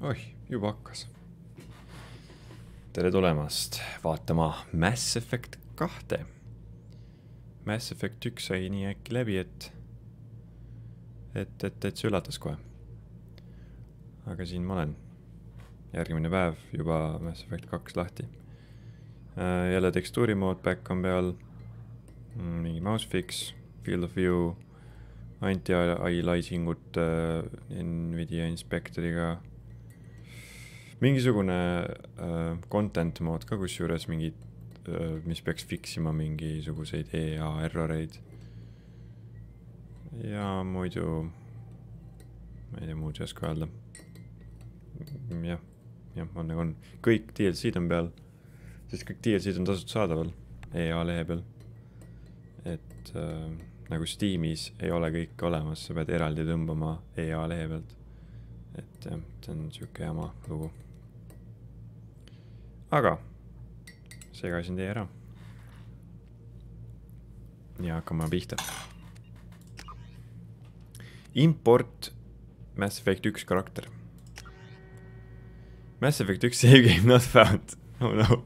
Oih, juba hakkas. Tere tulemast vaatama Mass Effect 2. Mass Effect 1 sai nii äkki läbi, et see üllatas kohe. Aga siin ma olen. Järgmine päev juba Mass Effect 2 lahti. Jälle tekstuurimood back on peal. Mingi mouse fix, field of view, anti-aliasingut Nvidia inspektoriga. Mingisugune content mood ka, kus juures mingid, mis peaks fixima mingisuguseid EA erroreid. Ja muidu, ma ei tea, muud ei oska öelda. Jah, on nagu on. Kõik DLC-d on peal, sest kõik DLC-d on tasud saadaval EA lehe peal. Et nagu Steamis ei ole kõik olemas, sa pead eraldi tõmbama EA lehe pealt. Et jah, see on siuke jama lugu. Aga segasin teie ära. Ja hakkame pihta. Import Mass Effect 1 karakter. Mass Effect 1 save game not found. Oh no.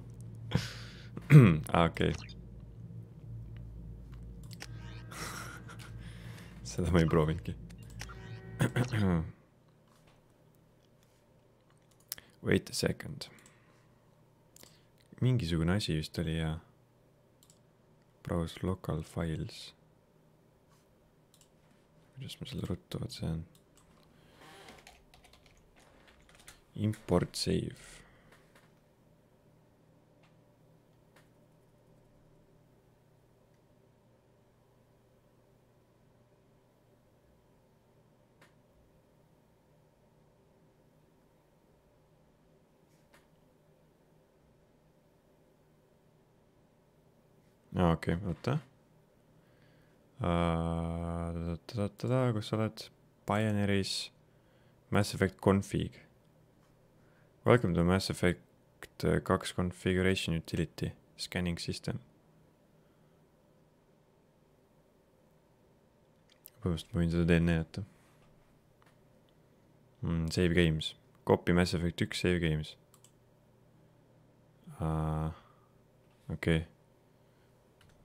Okei. Seda ma ei proovinudki. Wait a second. Mingisugune asi vist oli ja browse local files. Kuidas ma selle ruttuvad, see on import save. Okei, oota. Kus sa oled? Pioneeris Mass Effect config. Welcome to Mass Effect 2 configuration utility scanning system. Põhimõtteliselt ma võin seda enne jätta. Save games. Copy Mass Effect 1 save games. Okei.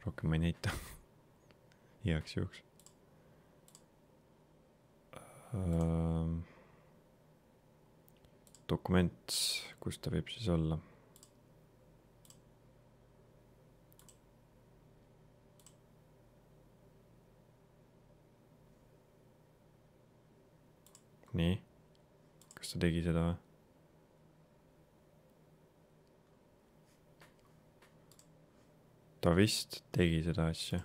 Rohkem ma ei näita. Heaks juhuks. Dokument, kus ta võib siis olla? Nii. Kas ta tegi seda või? Ta vist tegi seda asja.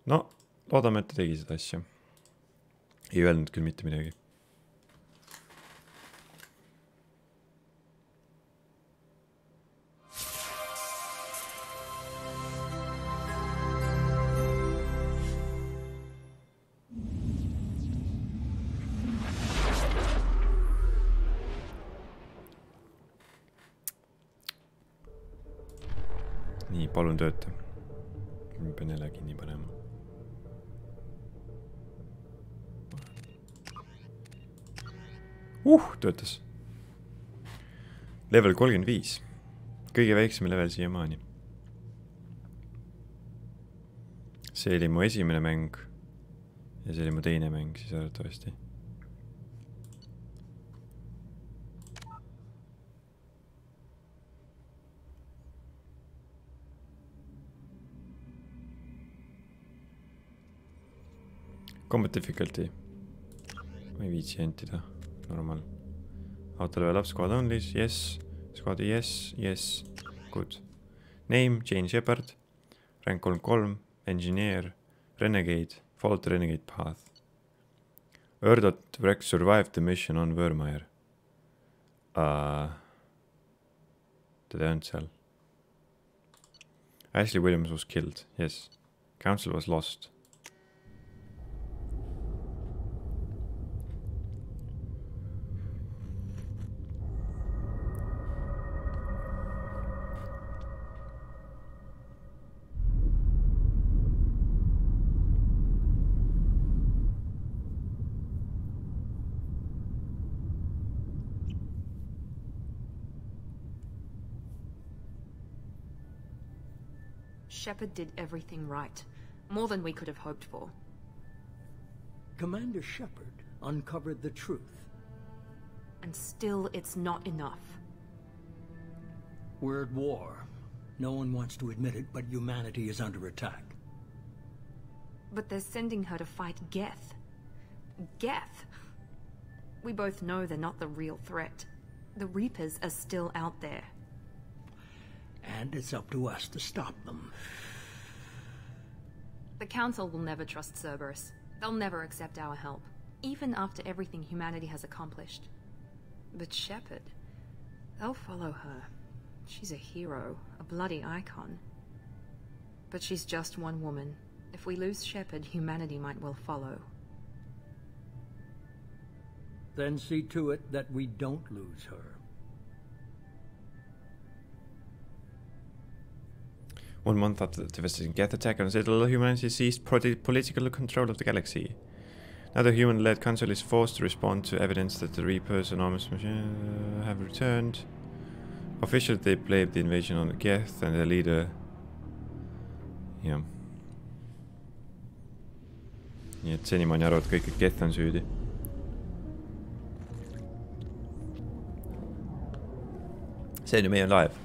No, loodame, et ta tegi seda asja. Ei öelnud küll mitte midagi. Nii, palun tööta. Ma pean jälle kinni panema. Töötas. Level 35. Kõige väiksem level siiamaani. See oli mu esimene mäng. Ja see oli mu teine mäng siis arvatavasti. Combat difficulty. Ma ei viitsi entida. Normal. Auto level up, squad only. Yes. Squad, yes. Yes. Good. Name, Jane Shepard. Rank 3. Engineer. Renegade. Follow the renegade path. Erdot Rex survived the mission on Vermeer. Teda ei olnud seal. Ashley Williams was killed. Yes. Council was lost. Shepard did everything right. More than we could have hoped for. Commander Shepard uncovered the truth. And still, it's not enough. We're at war. No one wants to admit it, but humanity is under attack. But they're sending her to fight Geth. Geth! We both know they're not the real threat. The Reapers are still out there. And it's up to us to stop them. The Council will never trust Cerberus. They'll never accept our help, even after everything humanity has accomplished. But Shepard, they'll follow her. She's a hero, a bloody icon. But she's just one woman. If we lose Shepard, humanity might well follow. Then see to it that we don't lose her. One month after the devastating Geth attack on Citadel, humanity seized political control of the galaxy. Now the human-led council is forced to respond to evidence that the Reapers' enormous machine have returned. Officially, they blamed the invasion on the Geth and their leader. Yeah. Nii et senimaani arvavad kõik, et Geth on süüdi. See on ju meie laev.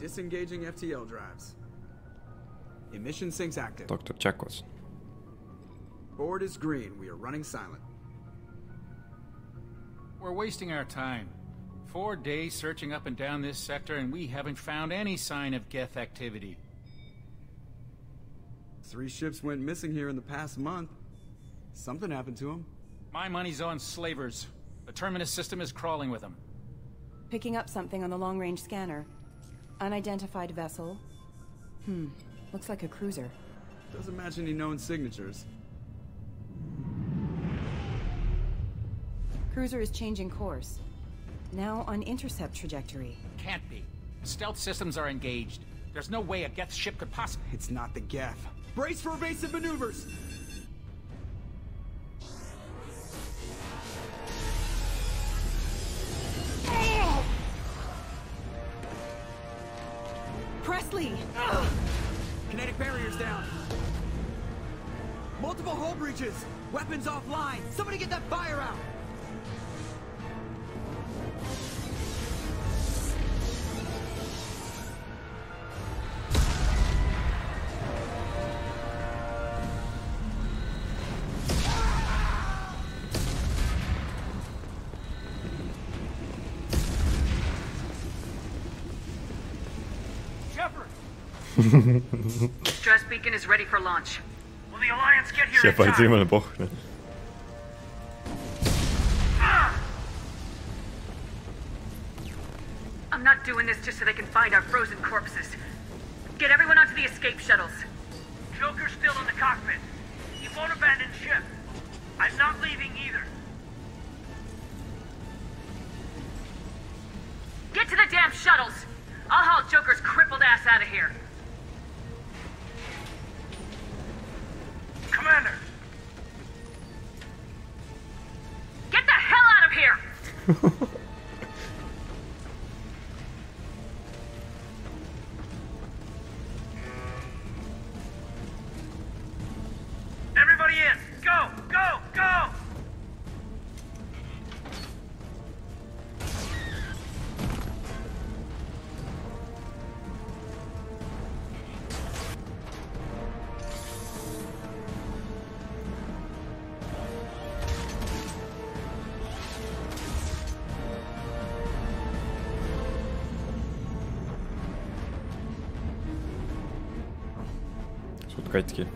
Disengaging FTL drives. Emission sinks active. Dr. Jackos. Board is green. We are running silent. We're wasting our time. 4 days searching up and down this sector, and we haven't found any sign of Geth activity. 3 ships went missing here in the past month. Something happened to them. My money's on slavers. The Terminus system is crawling with them. Picking up something on the long-range scanner. Unidentified vessel. Looks like a cruiser. Doesn't match any known signatures. Cruiser is changing course. Now on intercept trajectory. Can't be. Stealth systems are engaged. There's no way a Geth ship could possibly... It's not the Geth. Brace for evasive maneuvers! Presley! Kinetic barriers down. Multiple hull breaches. Weapons offline. Somebody get that fire out. Stress beacon is ready for launch. Will the Alliance get here in Shepard time? jumala pohne. I'm not doing this just so they can find our frozen corpses. Get everyone onto the escape shuttles. Joker's still in the cockpit. He won't abandon ship. I'm not leaving either. Get to the damn shuttles! I'll haul Joker's crippled ass out of here. Commander! Get the hell out of here! Everybody in! Go! Go! Go! Suht katki.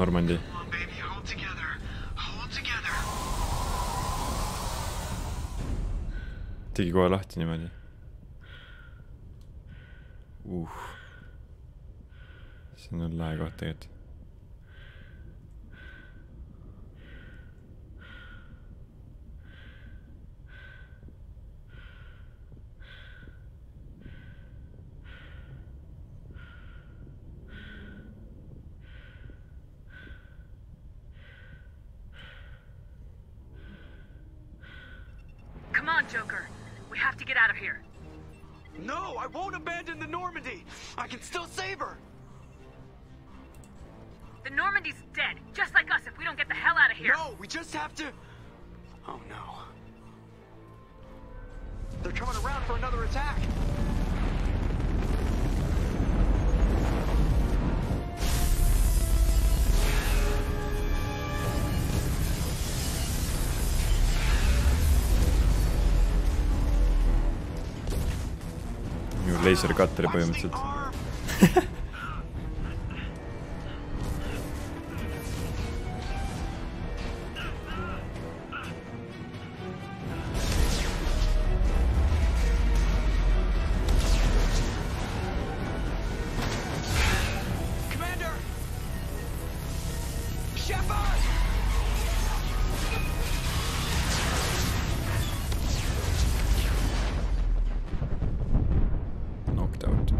Normandi. Tegi kohe lahti niimoodi. see on lahe koht tegelikult. Come on, Joker. We have to get out of here. No, I won't abandon the Normandy. I can still save her. The Normandy's dead, just like us if we don't get the hell out of here. No, we just have to... Oh no. They're coming around for another attack. Lasercutteri põhimõtteliselt. Commander! Shepard! Knocked out.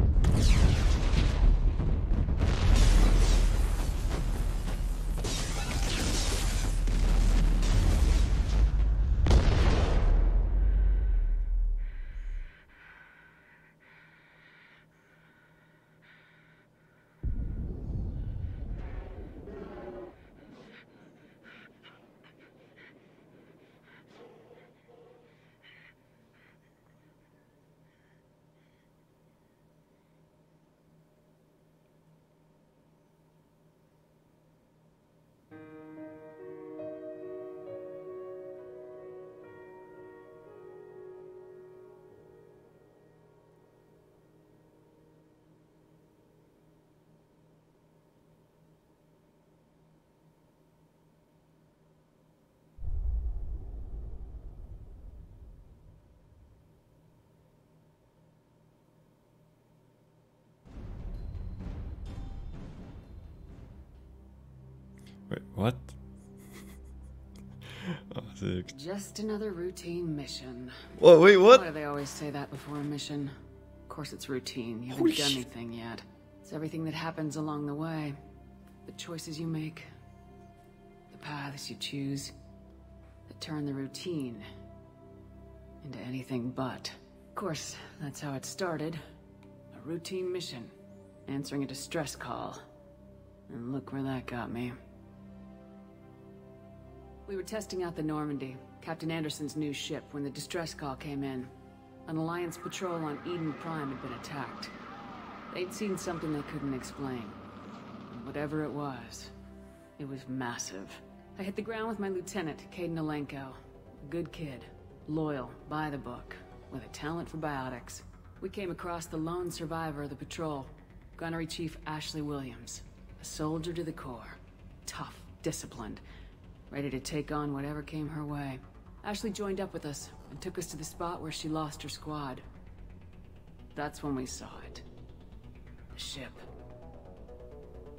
Wait, what? Oh, see. Just another routine mission. Whoa, wait, what? Why do they always say that before a mission? Of course it's routine. You haven't Holy done shit. anything yet. It's everything that happens along the way. The choices you make. The paths you choose. That turn the routine into anything but. Of course, that's how it started. A routine mission. Answering a distress call. And look where that got me. We were testing out the Normandy, Captain Anderson's new ship, when the distress call came in. An Alliance patrol on Eden Prime had been attacked. They'd seen something they couldn't explain. And whatever it was massive. I hit the ground with my lieutenant, Caden Alenko. A good kid, loyal, by the book, with a talent for biotics. We came across the lone survivor of the patrol, Gunnery Chief Ashley Williams. A soldier to the core. Tough, disciplined. Ready to take on whatever came her way. Ashley joined up with us and took us to the spot where she lost her squad. That's when we saw it. The ship.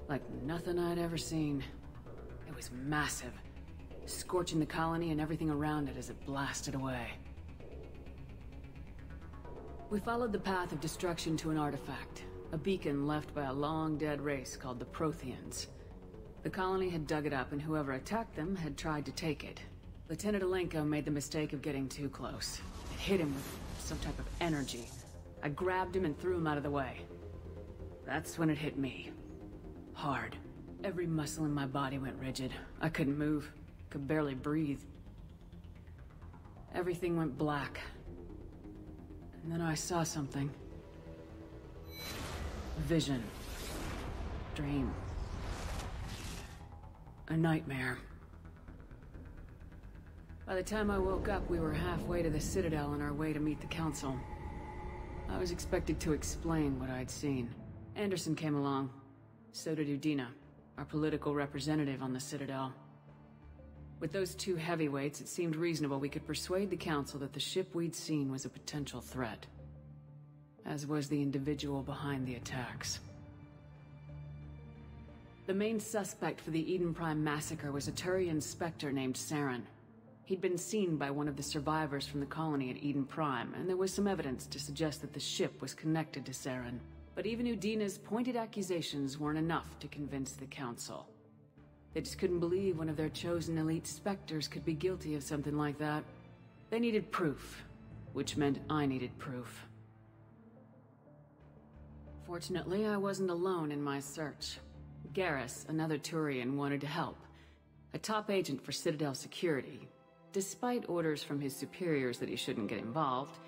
Like nothing I'd ever seen. It was massive, scorching the colony and everything around it as it blasted away. We followed the path of destruction to an artifact, a beacon left by a long-dead race called the Protheans. The colony had dug it up, and whoever attacked them had tried to take it. Lieutenant Alenko made the mistake of getting too close. It hit him with some type of energy. I grabbed him and threw him out of the way. That's when it hit me. Hard. Every muscle in my body went rigid. I couldn't move. Could barely breathe. Everything went black. And then I saw something. A vision. Dream. A nightmare. By the time I woke up, we were halfway to the Citadel on our way to meet the Council. I was expected to explain what I'd seen. Anderson came along. So did Udina, our political representative on the Citadel. With those two heavyweights, it seemed reasonable we could persuade the Council that the ship we'd seen was a potential threat. as was the individual behind the attacks. The main suspect for the Eden Prime massacre was a Turian Spectre named Saren. He'd been seen by one of the survivors from the colony at Eden Prime, and there was some evidence to suggest that the ship was connected to Saren. But even Udina's pointed accusations weren't enough to convince the Council. They just couldn't believe one of their chosen elite Spectres could be guilty of something like that. They needed proof, which meant I needed proof. Fortunately, I wasn't alone in my search. Garrus, another Turian, wanted to help. A top agent for Citadel Security. Despite orders from his superiors that he shouldn't get involved,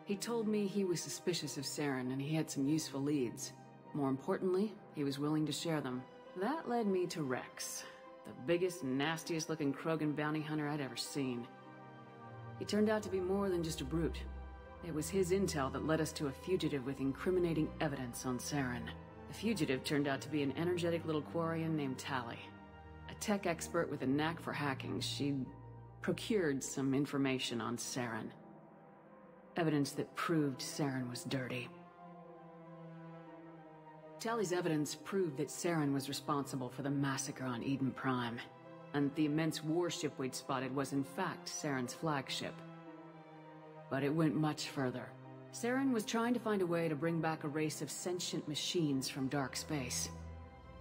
he told me he was suspicious of Saren and he had some useful leads. More importantly, he was willing to share them. That led me to Rex, the biggest, nastiest looking Krogan bounty hunter I'd ever seen. He turned out to be more than just a brute. It was his intel that led us to a fugitive with incriminating evidence on Saren. The fugitive turned out to be an energetic little Quarian named Tali. A tech expert with a knack for hacking, she'd procured some information on Saren. Evidence that proved Saren was dirty. Tali's evidence proved that Saren was responsible for the massacre on Eden Prime, and the immense warship we'd spotted was in fact Saren's flagship. But it went much further. Saren was trying to find a way to bring back a race of sentient machines from dark space.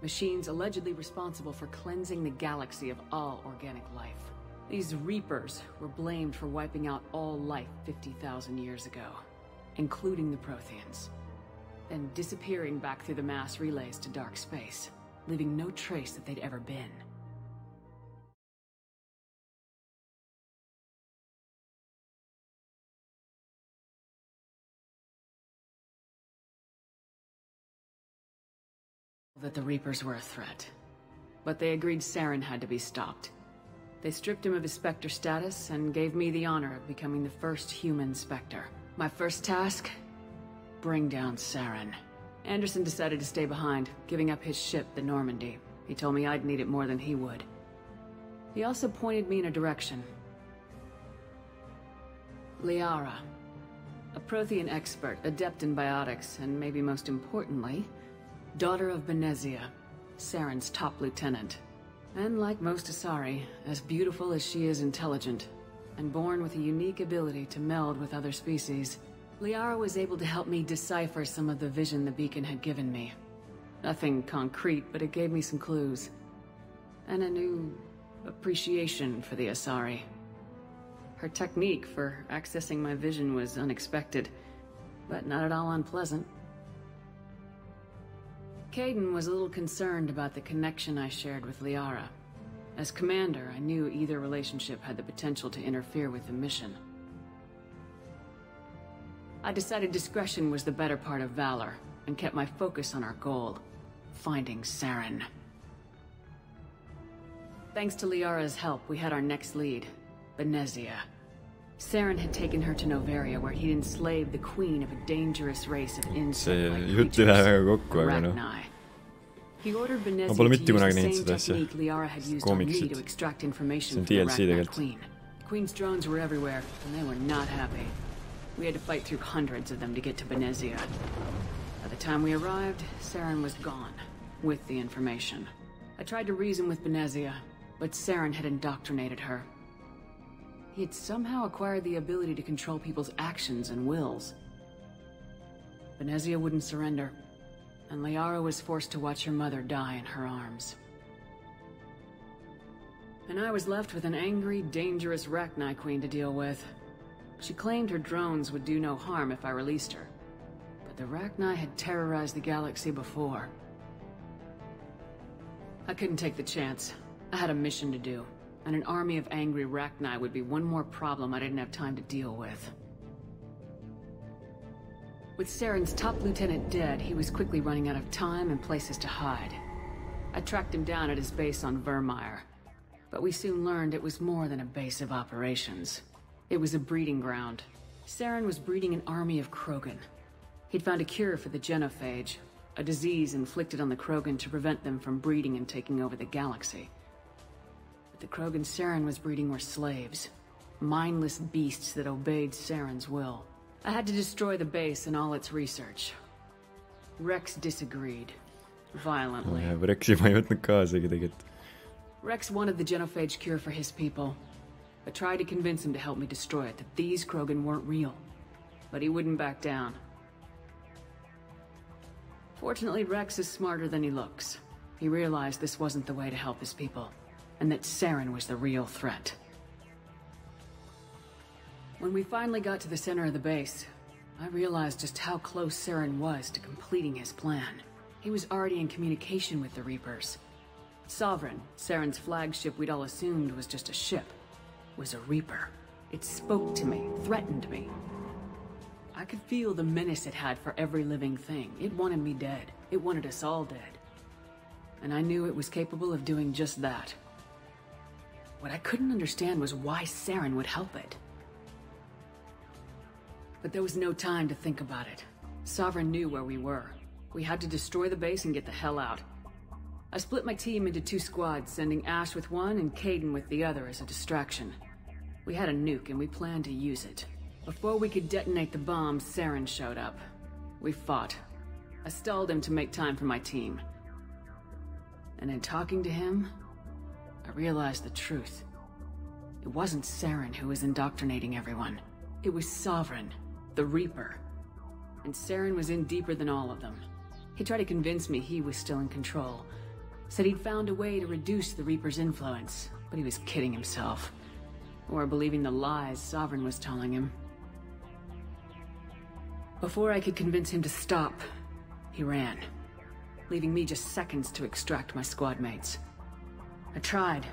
Machines allegedly responsible for cleansing the galaxy of all organic life. These Reapers were blamed for wiping out all life 50,000 years ago, including the Protheans, then disappearing back through the mass relays to dark space, leaving no trace that they'd ever been. That the Reapers were a threat, but they agreed Saren had to be stopped. They stripped him of his Spectre status and gave me the honor of becoming the first human Spectre. My first task? Bring down Saren. Anderson decided to stay behind, giving up his ship, the Normandy. He told me I'd need it more than he would. He also pointed me in a direction. Liara, a Prothean expert, adept in biotics, and maybe most importantly, daughter of Benezia, Saren's top lieutenant. And like most Asari, as beautiful as she is intelligent, and born with a unique ability to meld with other species, Liara was able to help me decipher some of the vision the beacon had given me. Nothing concrete, but it gave me some clues. And a new appreciation for the Asari. Her technique for accessing my vision was unexpected, but not at all unpleasant. Caden was a little concerned about the connection I shared with Liara. As commander, I knew either relationship had the potential to interfere with the mission. I decided discretion was the better part of valor, and kept my focus on our goal, finding Saren. Thanks to Liara's help, we had our next lead, Benezia. Saren had taken her to Noveria, where he'd enslaved the queen of a dangerous race of insect-like creatures, He ordered Benezia to use the same technique Liara had used on me to extract information from the Arachnite queen. The queen's drones were everywhere, and they were not happy. We had to fight through hundreds of them to get to Benezia. By the time we arrived, Saren was gone, with the information. I tried to reason with Benezia, but Saren had indoctrinated her. He had somehow acquired the ability to control people's actions and wills. Benezia wouldn't surrender, and Liara was forced to watch her mother die in her arms. And I was left with an angry, dangerous Arachnite queen to deal with. She claimed her drones would do no harm if I released her, but the Arachnite had terrorized the galaxy before. I couldn't take the chance. I had a mission to do. And an army of angry Arachnite would be one more problem I didn't have time to deal with. With Saren's top lieutenant dead, he was quickly running out of time and places to hide. I tracked him down at his base on Vermeer, but we soon learned it was more than a base of operations. It was a breeding ground. Saren was breeding an army of Krogan. He'd found a cure for the genophage, a disease inflicted on the Krogan to prevent them from breeding and taking over the galaxy. The Krogan Saren was breeding were slaves. Mindless beasts that obeyed Saren's will. I had to destroy the base and all its research. Rex disagreed. Violently. Rexi ma ei võtnud kaasagi tegelikult. Rex wanted the genophage cure for his people. I tried to convince him to help me destroy it, that these Krogan weren't real. But he wouldn't back down. Fortunately, Rex is smarter than he looks. He realized this wasn't the way to help his people, and that Saren was the real threat. When we finally got to the center of the base, I realized just how close Saren was to completing his plan. He was already in communication with the Reapers. Sovereign, Saren's flagship we'd all assumed was just a ship, was a Reaper. It spoke to me, threatened me. I could feel the menace it had for every living thing. It wanted me dead. It wanted us all dead. And I knew it was capable of doing just that. What I couldn't understand was why Saren would help it. But there was no time to think about it. Sovereign knew where we were. We had to destroy the base and get the hell out. I split my team into 2 squads, sending Ash with one and Caden with the other as a distraction. We had a nuke and we planned to use it. Before we could detonate the bomb, Saren showed up. We fought. I stalled him to make time for my team. And in talking to him, I realized the truth. It wasn't Saren who was indoctrinating everyone. It was Sovereign, the Reaper. And Saren was in deeper than all of them. He tried to convince me he was still in control. Said he'd found a way to reduce the Reaper's influence, but he was kidding himself. Or believing the lies Sovereign was telling him. Before I could convince him to stop, he ran, leaving me just seconds to extract my squad mates. I tried,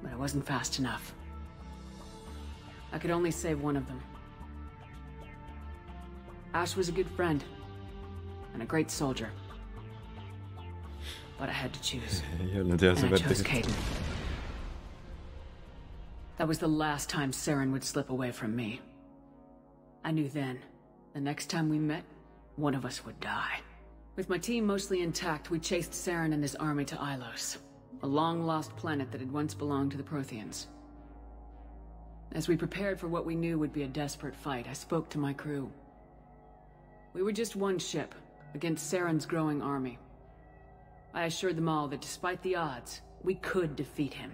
but I wasn't fast enough. I could only save one of them. Ash was a good friend, and a great soldier. But I had to choose. And I chose Caden. That was the last time Saren would slip away from me. I knew then, the next time we met, one of us would die. With my team mostly intact, we chased Saren and his army to Ilos, a long-lost planet that had once belonged to the Protheans. As we prepared for what we knew would be a desperate fight, I spoke to my crew. We were just one ship, against Saren's growing army. I assured them all that despite the odds, we could defeat him.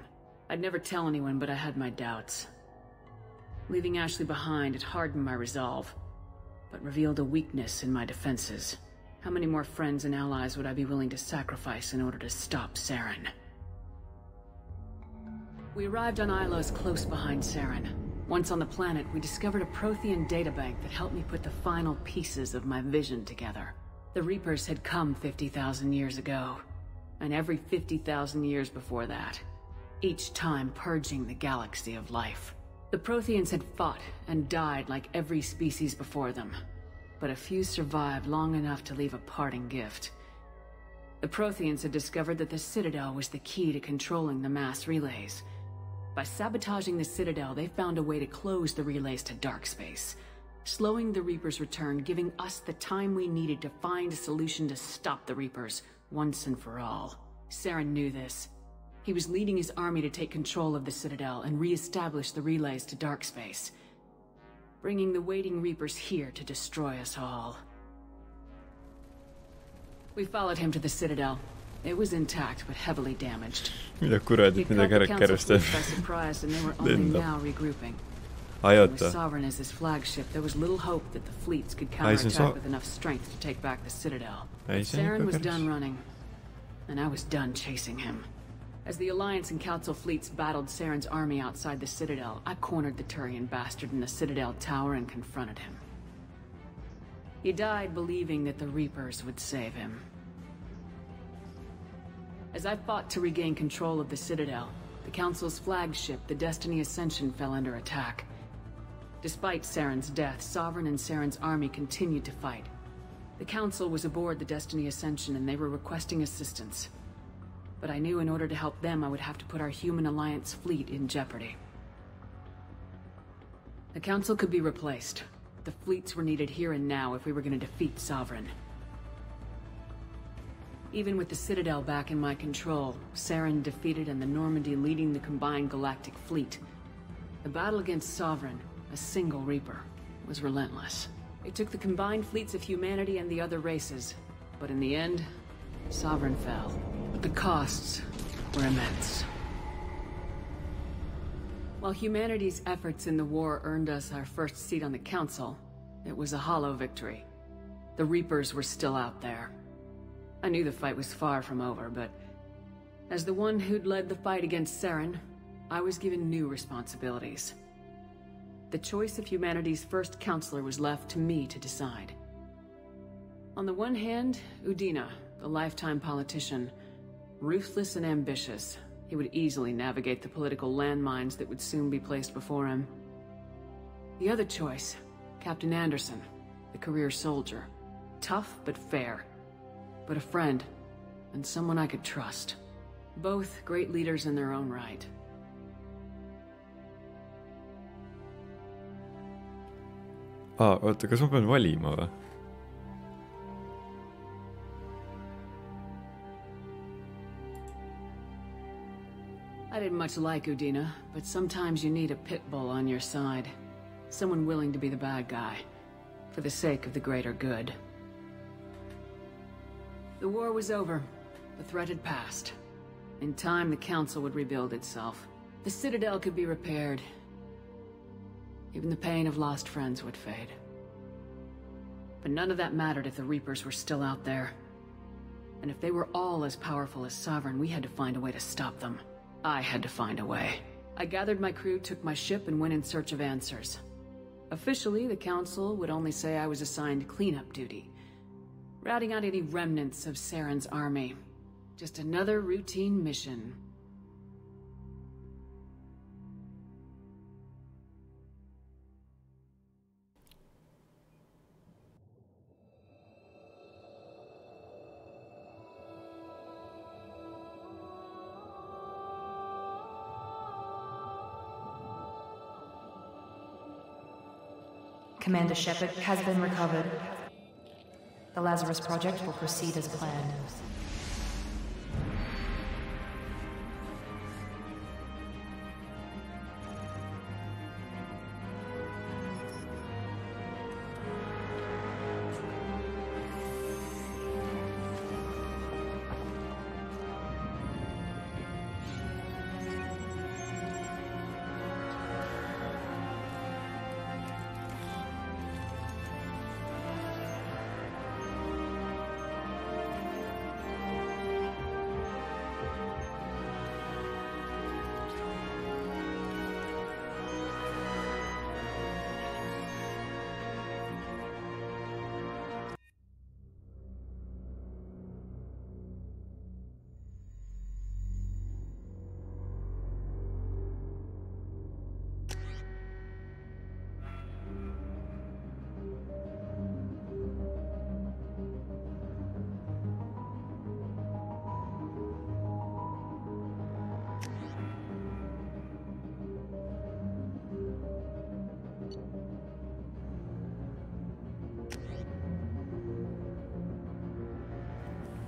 I'd never tell anyone, but I had my doubts. Leaving Ashley behind, it hardened my resolve, but revealed a weakness in my defenses. How many more friends and allies would I be willing to sacrifice in order to stop Saren? We arrived on Ilos close behind Saren. Once on the planet, we discovered a Prothean databank that helped me put the final pieces of my vision together. The Reapers had come 50,000 years ago, and every 50,000 years before that, each time purging the galaxy of life. The Protheans had fought and died like every species before them, but a few survived long enough to leave a parting gift. The Protheans had discovered that the Citadel was the key to controlling the mass relays. By sabotaging the Citadel, they found a way to close the relays to dark space, slowing the Reapers' return, giving us the time we needed to find a solution to stop the Reapers once and for all. Saren knew this. He was leading his army to take control of the Citadel and re-establish the relays to dark space, bringing the waiting Reapers here to destroy us all. We followed him to the Citadel. It was intact, but heavily damaged. Mida kuradit, mida kärrust teeb? By surprise, and they were only now regrouping. Ajota. With Sovereign as his flagship, there was little hope that the fleets could counterattack with enough strength to take back the Citadel. Saren was done running, and I was done chasing him. As the Alliance and Council fleets battled Saren's army outside the Citadel, I cornered the Turian bastard in the Citadel tower and confronted him. He died believing that the Reapers would save him. As I fought to regain control of the Citadel, the Council's flagship, the Destiny Ascension, fell under attack. Despite Saren's death, Sovereign and Saren's army continued to fight. The Council was aboard the Destiny Ascension and they were requesting assistance. But I knew in order to help them, I would have to put our human Alliance fleet in jeopardy. The Council could be replaced. The fleets were needed here and now if we were going to defeat Sovereign. Even with the Citadel back in my control, Saren defeated and the Normandy leading the combined galactic fleet, the battle against Sovereign, a single Reaper, was relentless. It took the combined fleets of humanity and the other races, but in the end, Sovereign fell. But the costs were immense. While humanity's efforts in the war earned us our first seat on the Council, it was a hollow victory. The Reapers were still out there. I knew the fight was far from over, but as the one who'd led the fight against Saren, I was given new responsibilities. The choice of humanity's first counselor was left to me to decide. On the one hand, Udina, the lifetime politician, ruthless and ambitious. He would easily navigate the political landmines that would soon be placed before him. The other choice, Captain Anderson, the career soldier. Tough but fair. But a friend, and someone I could trust. Both great leaders in their own right. Oota, kas ma pean valima või? I didn't much like Udina, but sometimes you need a pit bull on your side. Someone willing to be the bad guy, for the sake of the greater good. The war was over. The threat had passed. In time, the Council would rebuild itself. The Citadel could be repaired. Even the pain of lost friends would fade. But none of that mattered if the Reapers were still out there. And if they were all as powerful as Sovereign, we had to find a way to stop them. I had to find a way. I gathered my crew, took my ship, and went in search of answers. Officially, the Council would only say I was assigned cleanup duty, routing out any remnants of Saren's army. Just another routine mission. Commander Shepard has been recovered. The Lazarus Project will proceed as planned.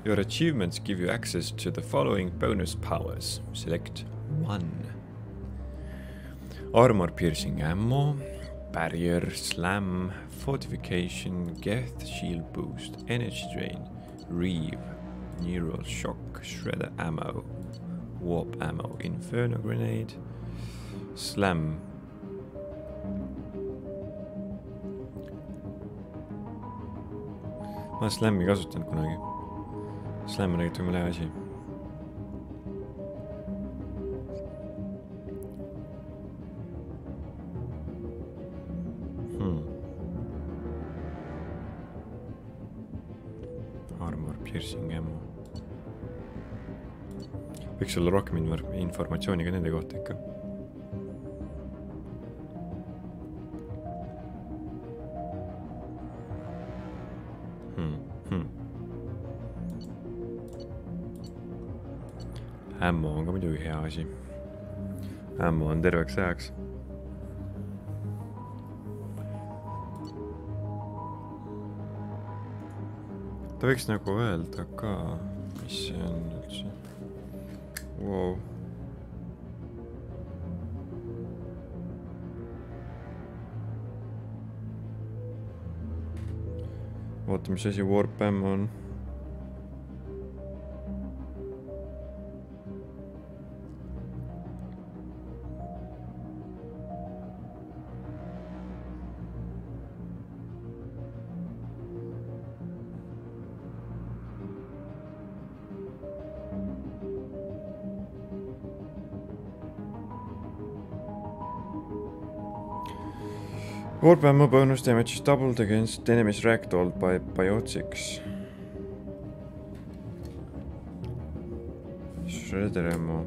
Your achievements give you access to the following bonus powers. Select one. Armor piercing ammo, barrier, slam, fortification, geth, shield boost, energy drain, reeve, neural shock, shredder ammo, warp ammo, inferno grenade, slam. Ma slammi kasutanud kunagi. Slam on tegelikult jumala hea asi. Armor, piercing ammo. Võiks olla rohkem informatsiooni ka nende kohta ikka. Ammo on ka muidugi hea asi. Ammo on terveks ajaks. Ta võiks nagu öelda ka, mis see on üldse. Wow. Oota, mis asi warp ammo on? Warp ammo bonus damage is doubled against enemies ragdolled by biotics. Shredder ammo.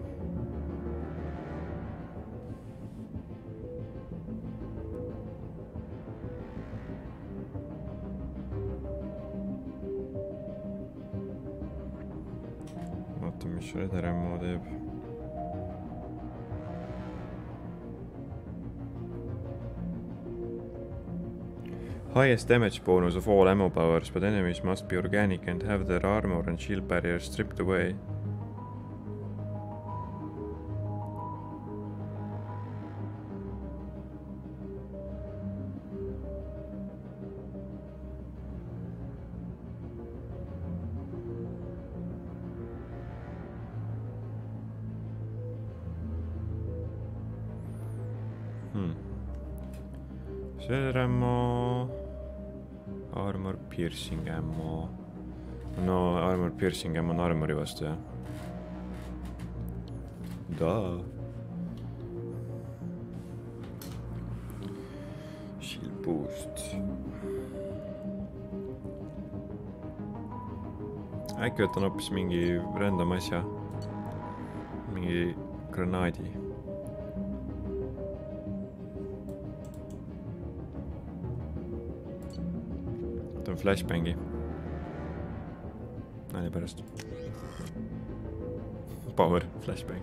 Vaata, mis shredder ammo teeb. Highest damage bonus of all ammo powers, but enemies must be organic and have their armor and shield barriers stripped away. Shredder ammo. Armor piercing ammo. No, armor piercing ammo on armori vastu, jah. Daa. Shield boost. Äkki võtan hoopis mingi random asja. Mingi granaadi. Flashbangi. Nali pärast. Power flashbang.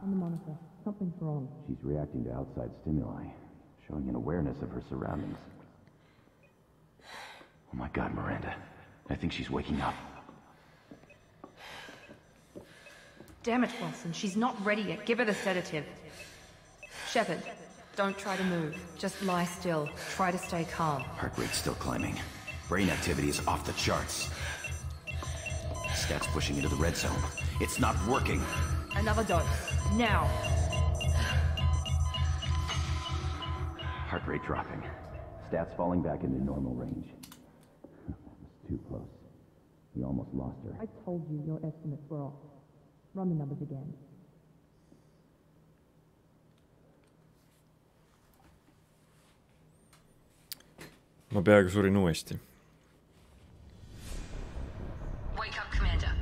On the monitor. Something's wrong. She's reacting to outside stimuli, showing an awareness of her surroundings. Oh my God, Miranda. I think she's waking up. Damn it, Wilson. She's not ready yet. Give her the sedative. Shepard, don't try to move. Just lie still. Try to stay calm. Heart rate's still climbing. Brain activity is off the charts. Stats pushing into the red zone. It's not working. Another dose. Now. Heart rate dropping. Stats falling back into normal range. Too close. We almost lost her. I told you your estimates were off. Run the numbers again. Ma peaaegu surin uuesti. Wake up, Commander.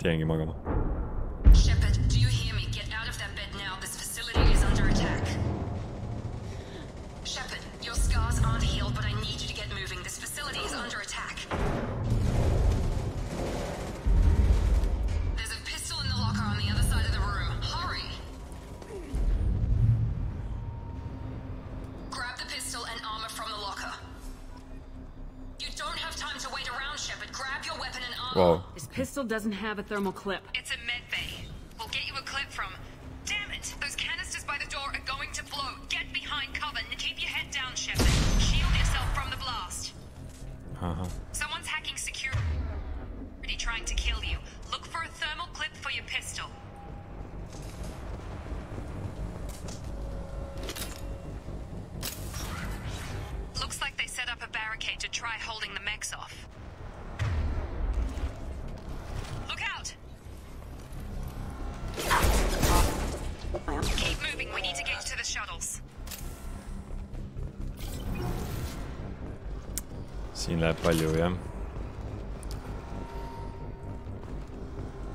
Jäängi magama. Shepard, do you hear me? Get out of that bed now. This facility is under attack. Shepard, your scars aren't healed, but I need you to get moving. This facility is under attack. There's a pistol in the locker on the other side of the room. Hurry! Grab the pistol and armor from the locker. You don't have time to wait around, Shepard. Grab your weapon and armor. Wow. This pistol doesn't have a thermal clip. It's a med bay. We'll get you a clip from... Damn it! Those canisters by the door are going to blow. Get behind cover and keep your head down, Shepard. Shield yourself from the blast. Someone's hacking security, trying to kill you. Look for a thermal clip for your pistol. Looks like they set up a barricade to try holding the mechs off. Look out! Keep moving, we need to get to the shuttles. Siin läheb palju, jah.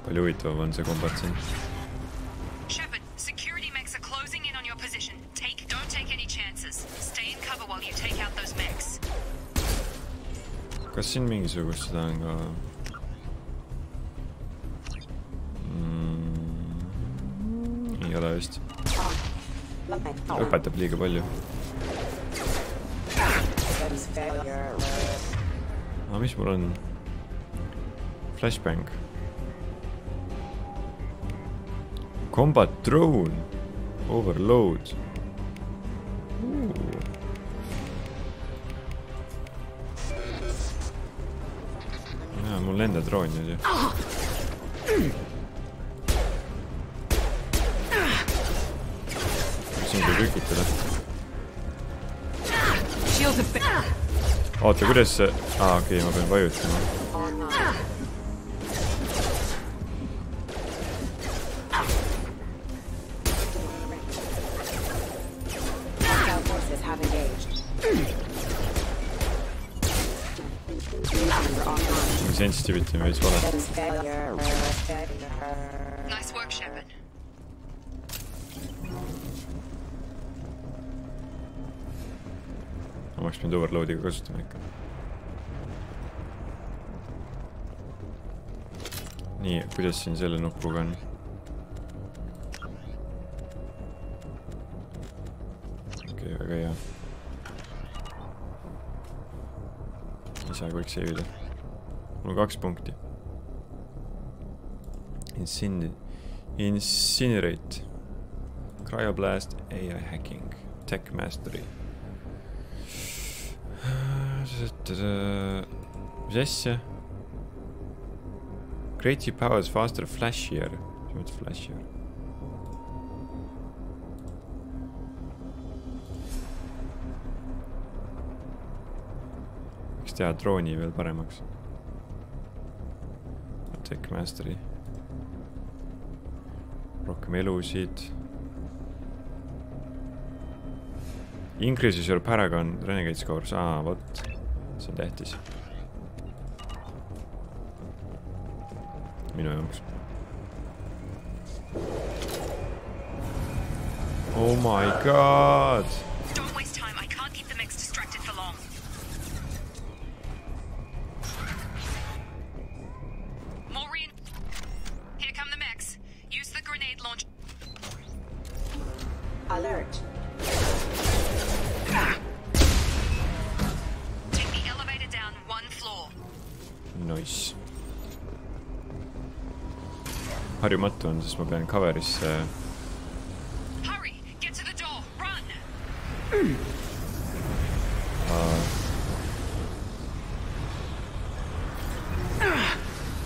Palju huvitavam on see kombat siin. Shepard, security mechs are closing in on your position. Don't take any chances. Stay in cover while you take out those mechs. Kas siin mingisugust seda on ka... Ei ole vist. Õpetab liiga palju. mis mul on? Flashbang. Combat drone. Overload. Jaa, mul lendab droon nüüd ju. Siin kui kükitada. Oota, kuidas see... okei, ma pean vajutama. Sensitivity veits vale. Nice work, Shepard. Ma oleks pidanud overloadiga kasutama ikka. Nii, kuidas siin selle nupuga on? Okei, väga hea. Ise võiks seevida. Mul on 2 punkti. Incinerate. Cryoblast, AI hacking. Tech mastery. Mis asja? Creative powers faster flashier. Mis mõttes flashier? Võiks teha drooni veel paremaks. Tech mastery. Rohkem elusid. Increases your paragon renegade scores. Vot. See on tähtis. Minu jaoks. Oh my god! Don't waste time. I can't keep the mix distracted for long. Maureen, here come the mechs. Use the grenade launch. Alert. Take the elevator down 1 floor. Nice. Harjumatu on, sest ma pean coverisse... Hurry, get to the door. Run.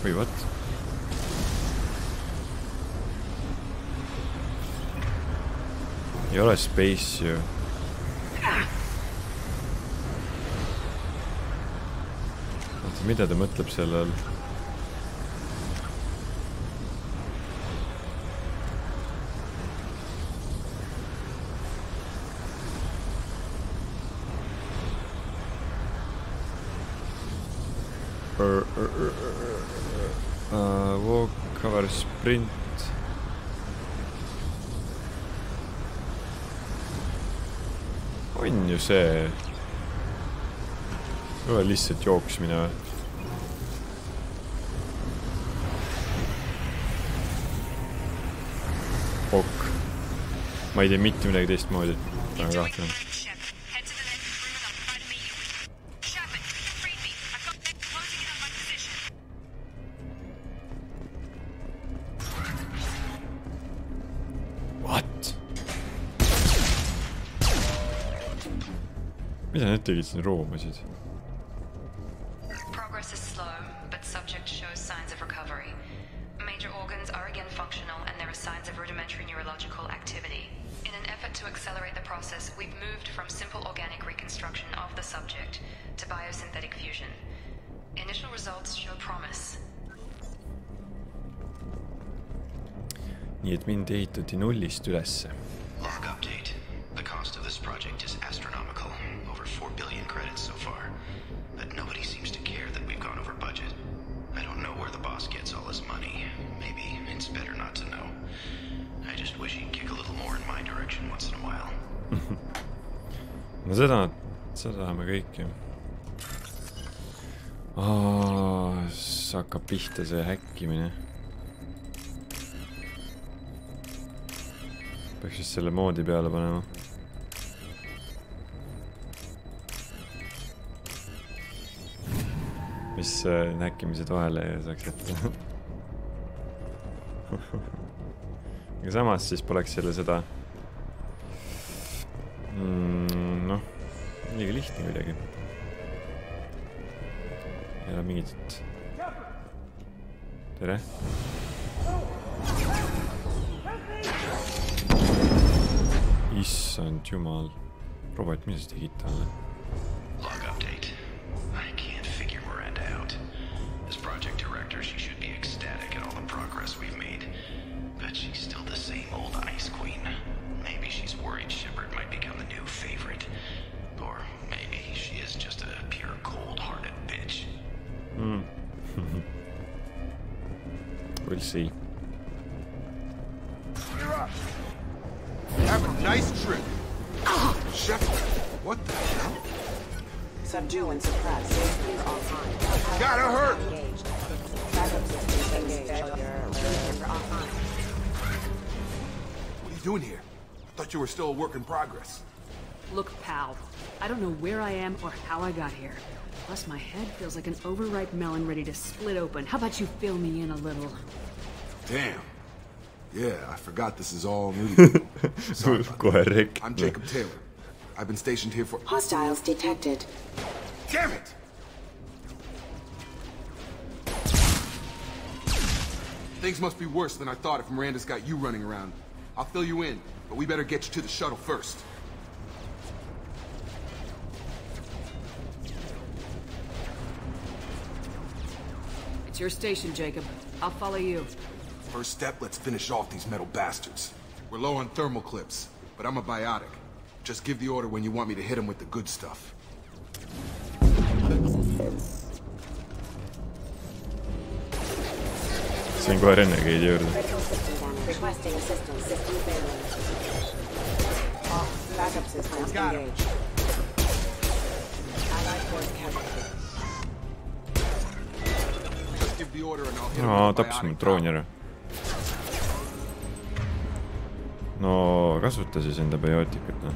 Või what? Ei ole space ju. Oota, mida ta mõtleb selle all? Walk, cover, sprint. On ju see. Ei ole lihtsalt jooksmine või? Ok. Ma ei tee mitte midagi teistmoodi. Täna kahtlen. Mida need tegid siin roomasid? Progress is slow, but subject shows signs of recovery. Major organs are again functional and there are signs of rudimentary neurological activity. In an effort to accelerate the process, we've moved from simple organic reconstruction of the subject to biosynthetic fusion. Initial results show promise. Nii et mind ehitati nullist ülesse. Log update. The cost of this project is astronomical. Over 4 billion credits so far. But nobody seems to care that we've gone over budget. I don't know where the boss gets all his money. Maybe it's better not to know. I just wish he'd kick a little more in my direction once in a while. No seda tahame kõiki. Hakkab pihta see häkkimine. Peaks siis selle moodi peale panema. mis näkkimised vahele saaks ette. aga samas siis poleks jälle seda noh, liiga lihtne kuidagi. Ei ole mingit... Tere! Issand jumal. Robot, mis sa tegid talle? Log update. I can't figure Miranda out. As project director, she should be ecstatic at all the progress we've made. But she's still the same old ice queen. Maybe she's worried Shepard might become the new favorite. Or maybe she is just a pure cold-hearted bitch. We'll see. You're up. Have a nice trip. Shepard, what the hell? Subdue and suppress. You're offline. Gotta hurt! Engaged. Backup systems engaged. You're offline. What are you doing here? I thought you were still a work in progress. Look, pal. I don't know where I am or how I got here. Plus, my head feels like an overripe melon ready to split open. How about you fill me in a little? Damn. Yeah, I forgot this is all new to you. Sorry about that. I'm Jacob Taylor. I've been stationed here for... Hostiles detected. Damn it! Things must be worse than I thought if Miranda's got you running around. I'll fill you in, but we better get you to the shuttle first. It's your station, Jacob. I'll follow you. First step, let's finish off these metal bastards. We're low on thermal clips, but I'm a biotic. Just give the order when you want me to hit them with the good stuff. Sain kohe rennegeidi juurde. Requesting assistance. System failing. Backup systems engaged. Allied force casualty. Just give the order and I'll hit them with the tapsin biotic. drooni ära. No kasuta siis enda biootikat, noh.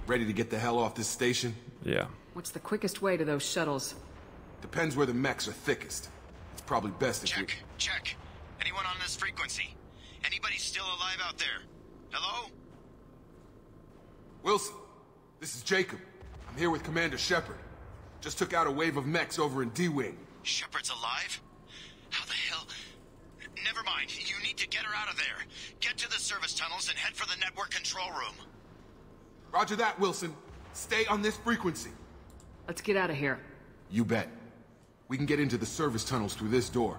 Ready to get the hell off this station? Yeah. What's the quickest way to those shuttles? Depends where the mechs are thickest. It's probably best if Check. Check. Anyone on this frequency? Anybody still alive out there? Hello? Wilson, this is Jacob. I'm here with Commander Shepard. Just took out a wave of mechs over in D-Wing. Shepard's alive? How the hell? Never mind. You need to get her out of there. Get to the service tunnels and head for the network control room. Roger that, Wilson. Stay on this frequency. Let's get out of here. You bet. We can get into the service tunnels through this door.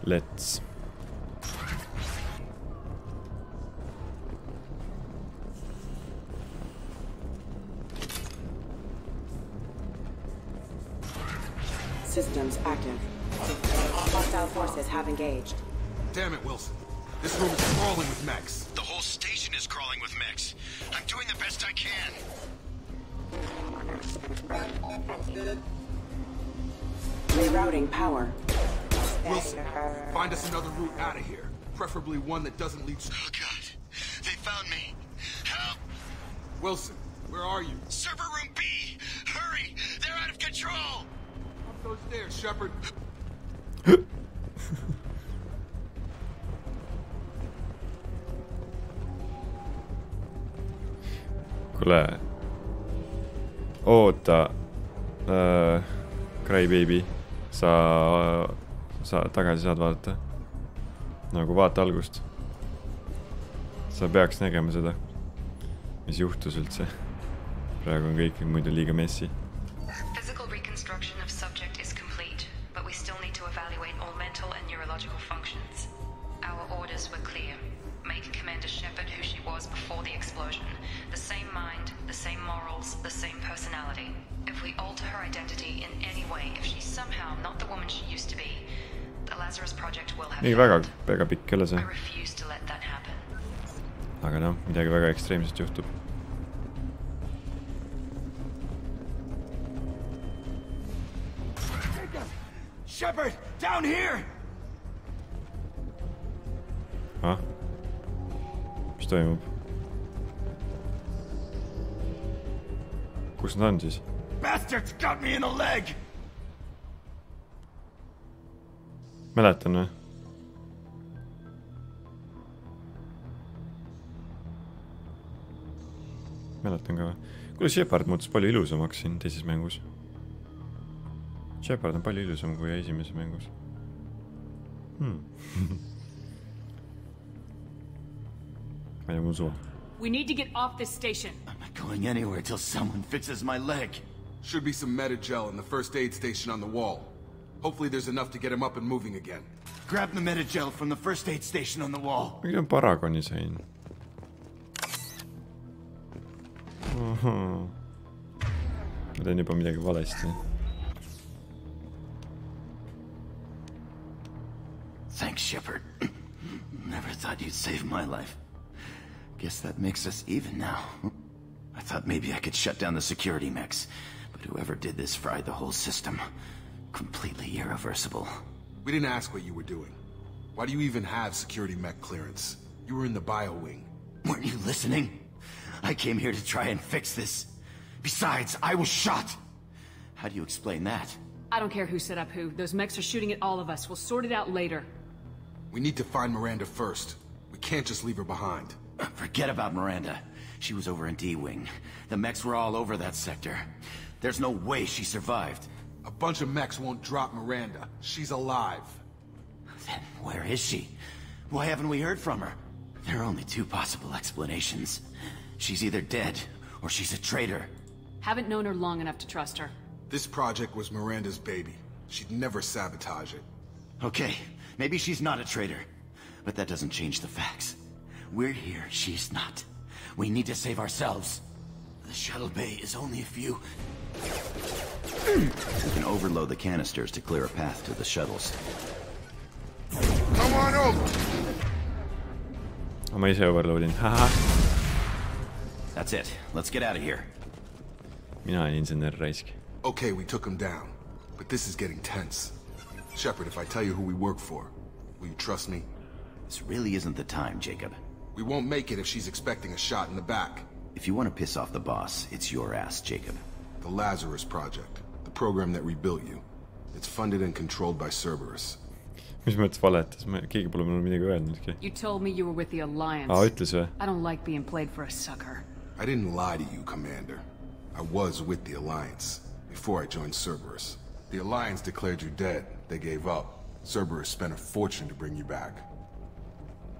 Let's. Systems active. Hostile forces have engaged. Damn it, Wilson. This room is crawling with mechs. The whole station is crawling with mechs. I'm doing the best I can. Rerouting power. Wilson, find us another route out of here. Preferably one that doesn't lead... Oh, God. They found me. Help! Wilson, where are you? Server room B! Hurry! They're out of control! Up those stairs, Shepard. Kuule. Oota. Crybaby. Sa tagasi saad vaadata. Nagu vaata algust. Sa peaks nägema seda. Mis juhtus üldse. Praegu on kõik muidu liiga messi. Physical reconstruction of subject is complete, but we still need to evaluate all mental and neurological functions. Our orders were clear. Make Commander Shepard who she was before the explosion. The same mind, the same morals, the same personality. If we alter her identity in any way, if she's somehow not the woman she used to be, the Lazarus Project will have failed. Väga pikk ei ole see. I refuse to let that happen. Aga noh, midagi väga ekstreemset juhtub. Shepard, down here! Ah? mis toimub? Kus nad on siis? Bastards got me in the leg! Mäletan või? Mäletan ka või? Kuule, Shepard muutus palju ilusamaks siin teises mängus. Shepard on palju ilusam kui esimeses mängus. Ma ei usu. We need to get off this station. I'm not going anywhere till someone fixes my leg. Should be some meta-gel in the first aid station on the wall. Hopefully there's enough to get him up and moving again. Grab the meta-gel from the first aid station on the wall. Miks on Paragoni sain? Ma teen juba midagi valesti. Thanks, Shepard. Never thought you'd save my life. Guess that makes us even now. I thought maybe I could shut down the security mechs, but whoever did this fried the whole system. Completely irreversible. We didn't ask what you were doing. Why do you even have security mech clearance? You were in the bio wing. Weren't you listening? I came here to try and fix this. Besides, I was shot. How do you explain that? I don't care who set up who. Those mechs are shooting at all of us. We'll sort it out later. We need to find Miranda first. We can't just leave her behind. Forget about Miranda. She was over in D-Wing. The mechs were all over that sector. There's no way she survived. A bunch of mechs won't drop Miranda. She's alive. Then where is she? Why haven't we heard from her? There are only two possible explanations. She's either dead, or she's a traitor. Haven't known her long enough to trust her. This project was Miranda's baby. She'd never sabotage it. Okay, maybe she's not a traitor. But that doesn't change the facts. We're here, she's not. We need to save ourselves. The shuttle bay is only a few... We can overload the canisters to clear a path to the shuttles. Come on over! Ma ise overloadin. Haha. That's it. Let's get out of here. Mina olen insener raisk. Okay, we took him down. But this is getting tense. Shepard, if I tell you who we work for, will you trust me? This really isn't the time, Jacob. We won't make it if she's expecting a shot in the back. If you want to piss off the boss, it's your ass, Jacob. The Lazarus Project. The program that rebuilt you. It's funded and controlled by Cerberus. Mis mõttes valetas? Keegi pole mulle midagi öelnudki. You told me you were with the Alliance. Ütles või? I don't like being played for a sucker. I didn't lie to you, Commander. I was with the Alliance before I joined Cerberus. The Alliance declared you dead. They gave up. Cerberus spent a fortune to bring you back.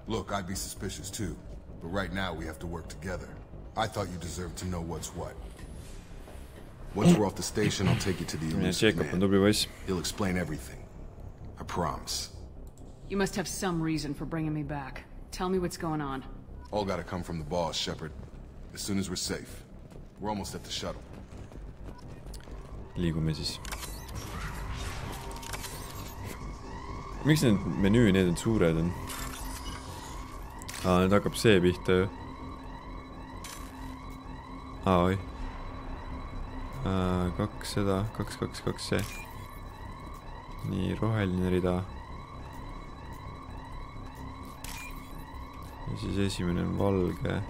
Look, I'd be suspicious too, but right now we have to work together. I thought you deserved to know what's what. Once we're off the station, I'll take you to the elusive man. He'll explain everything. I promise. You must have some reason for bringing me back. Tell me what's going on. All gotta come from the boss, Shepard. As soon as we're safe. We're almost at the shuttle. Liigume siis. Miks need menüü, need on suured on? Nüüd hakkab see pihta ju. Oi. 2 seda, 2 see. Nii, roheline rida. Ja siis esimene on valge.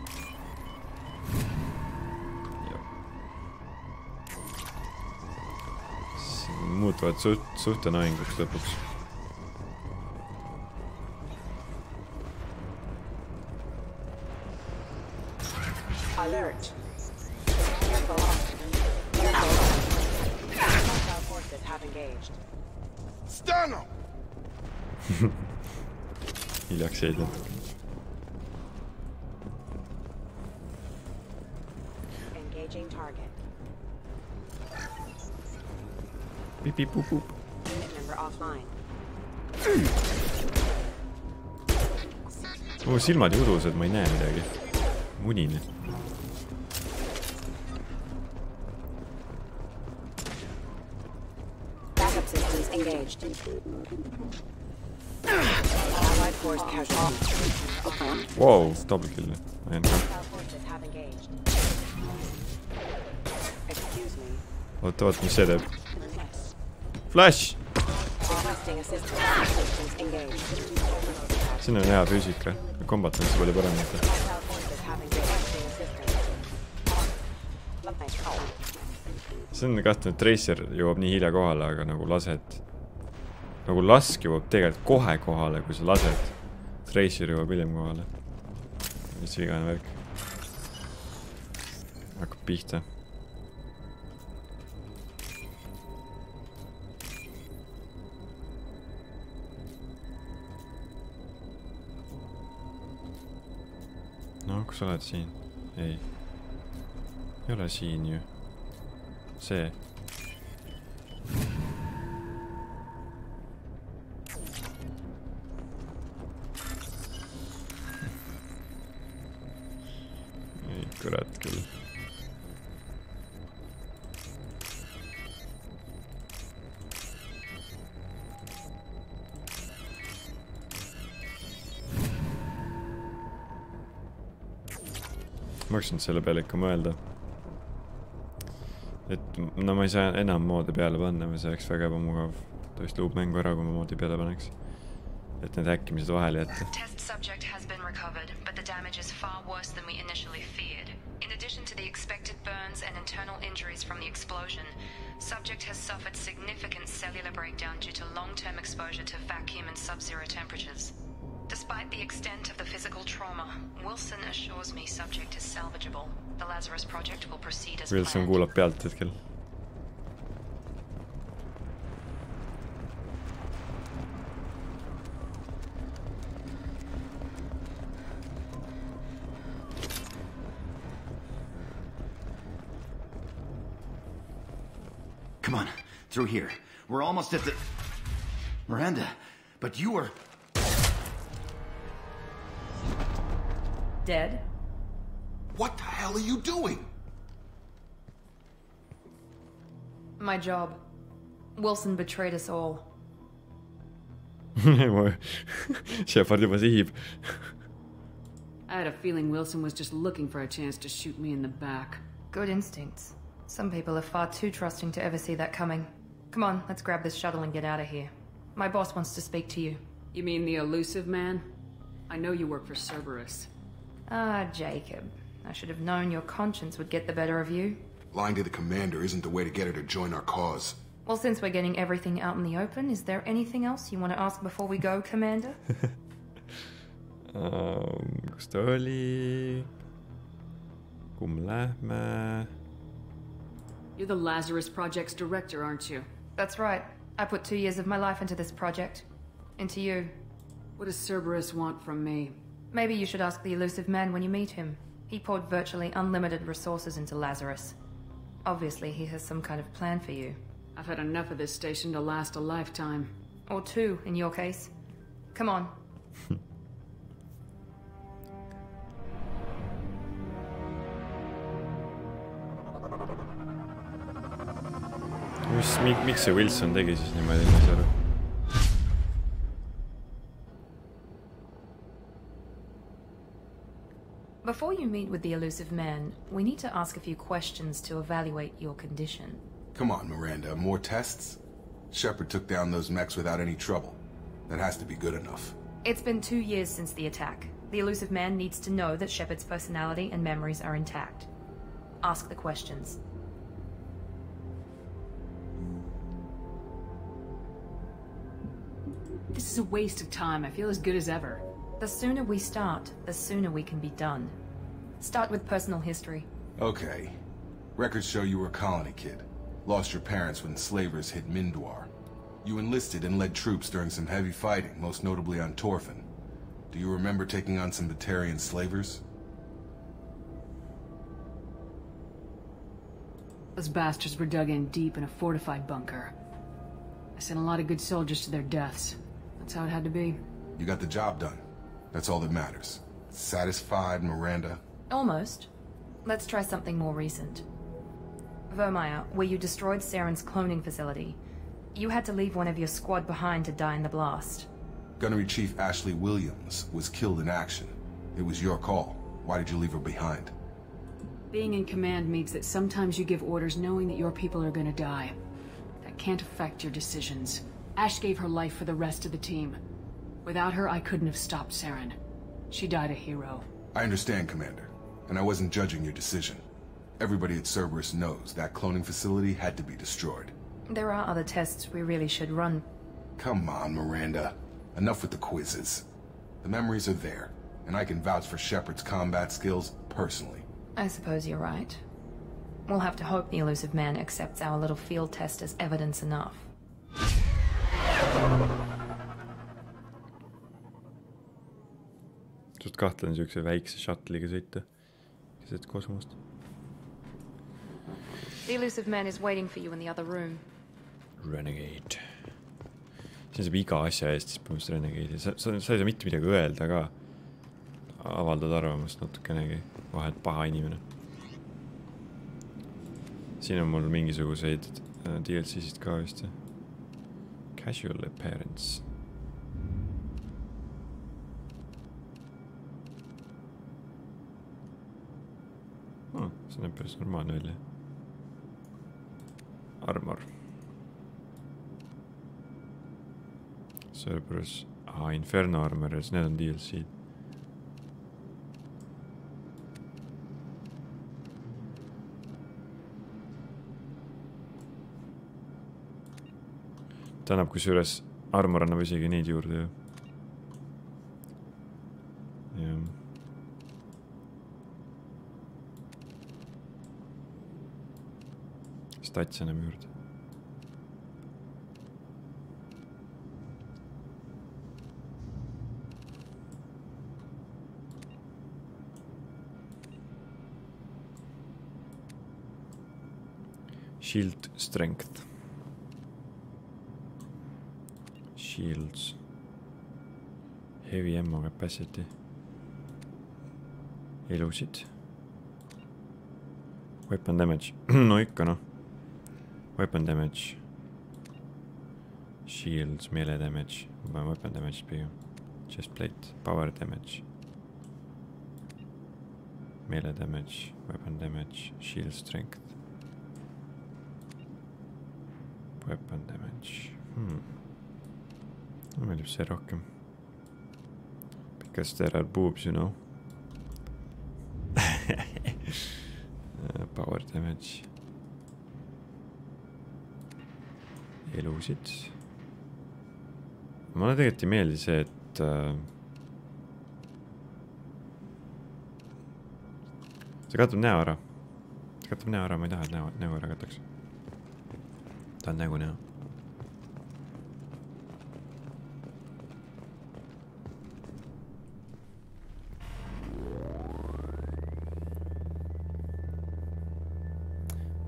Muutuvad suhtenainguks lõpuks. Alert. Hostile forces have engaged. Stun them! Hiljaks jäid nad. Engaging target. Beep beep boop boop. Unit member offline. Silmad ja udused, ma ei näe midagi. Munine. Backup systems engaged. Allied force casualties. Wow, double kill. Hostile forces have engaged. Excuse me. Oota, mis see teeb? Flash! siin on hea füüsika. Kombatants palju parem. See on kahtlane, et Tracer jõuab nii hilja kohale, aga nagu lased... Nagu lask jõuab tegelikult kohe kohale, kui sa lased. Tracer jõuab hiljem kohale. Mis vigane värk. Hakkab pihta. No, kus sa oled siin? Ei. Ei ole siin ju. See. Ei, kurat küll. Ma hakkasin selle peale ikka mõelda. Et no ma ei saa enam moodi peale panna, või see oleks väga ebamugav. Ta vist luub mängu ära, kui ma moodi peale paneks. Et need häkkimised vahele jätta. Test subject has been recovered, but the damage is far worse than we initially feared. In addition to the expected burns and internal injuries from the explosion, subject has suffered significant cellular breakdown due to long-term exposure to vacuum and sub-zero temperatures. Despite the extent of the physical trauma, Wilson assures me subject is salvageable. The Lazarus project will proceed as Wilson planned. kuulab pealt hetkel. Come on, through here. We're almost at the... Miranda, but you were... Dead? What the hell are you doing? My job. Wilson betrayed us all. Shepard juba sihib. I had a feeling Wilson was just looking for a chance to shoot me in the back. Good instincts. Some people are far too trusting to ever see that coming. Come on, let's grab this shuttle and get out of here. My boss wants to speak to you. You mean the elusive man? I know you work for Cerberus. Ah, Jacob. I should have known your conscience would get the better of you. Lying to the commander isn't the way to get her to join our cause. Well, since we're getting everything out in the open, is there anything else you want to ask before we go, Commander? Kus ta oli? Kuhu lähme? You're the Lazarus Project's director, aren't you? That's right. I put 2 years of my life into this project. Into you. What does Cerberus want from me? Maybe you should ask the elusive man when you meet him. He poured virtually unlimited resources into Lazarus. Obviously, he has some kind of plan for you. I've had enough of this station to last a lifetime. Or 2, in your case. Come on. Miks see Wilson tegi siis niimoodi, ma ei saa aru? Before you meet with the elusive man, we need to ask a few questions to evaluate your condition. Come on, Miranda, more tests? Shepard took down those mechs without any trouble. That has to be good enough. It's been 2 years since the attack. The elusive man needs to know that Shepard's personality and memories are intact. Ask the questions. This is a waste of time. I feel as good as ever. The sooner we start, the sooner we can be done. Start with personal history. Okay. Records show you were a colony kid. Lost your parents when slavers hit Mindwar. You enlisted and led troops during some heavy fighting, most notably on Torfin. Do you remember taking on some Batarian slavers? Those bastards were dug in deep in a fortified bunker. I sent a lot of good soldiers to their deaths. That's how it had to be. You got the job done. That's all that matters. Satisfied, Miranda? Almost. Let's try something more recent. Vermeer, where you destroyed Saren's cloning facility. You had to leave one of your squad behind to die in the blast. Gunnery Chief Ashley Williams was killed in action. It was your call. Why did you leave her behind? Being in command means that sometimes you give orders knowing that your people are gonna die. That can't affect your decisions. Ash gave her life for the rest of the team. Without her, I couldn't have stopped Saren. She died a hero. I understand, Commander, and I wasn't judging your decision. Everybody at Cerberus knows that cloning facility had to be destroyed. There are other tests we really should run. Come on, Miranda. Enough with the quizzes. The memories are there, and I can vouch for Shepard's combat skills personally. I suppose you're right. We'll have to hope the elusive man accepts our little field test as evidence enough. Suht kahtlen siukse väikse shuttle'iga sõita keset kosmost. The elusive man is waiting for you in the other room. Renegade. Siin saab iga asja eest siis põhimõtteliselt Renegade'i. Sa ei saa mitte midagi öelda ka. Avaldad arvamust natukenegi. Vahet paha inimene. Siin on mul mingisuguseid DLC-sid ka vist. Casual appearance. See näeb päris normaalne välja. Armor. Cerberus. Inferno armor, need on DLC-d. Ta annab kusjuures armor annab isegi neid juurde ju. Jah. Stats annab juurde. Shield strength. Shields. Heavy ammo capacity. Elusid. Weapon damage. No ikka noh. Weapon damage. Shields, melee damage. Ma pean weapon damage pigem. Chest plate. Power damage. Melee damage. Weapon damage. Shield strength. Weapon damage. Meeldib see rohkem. Because there are boobs, you know. Power damage. Elusid. Mulle tegelikult ei meeldi see, et see katab näo ära. See katab näo ära, ma ei taha, et näo ära kataks. Tahan nägu näha.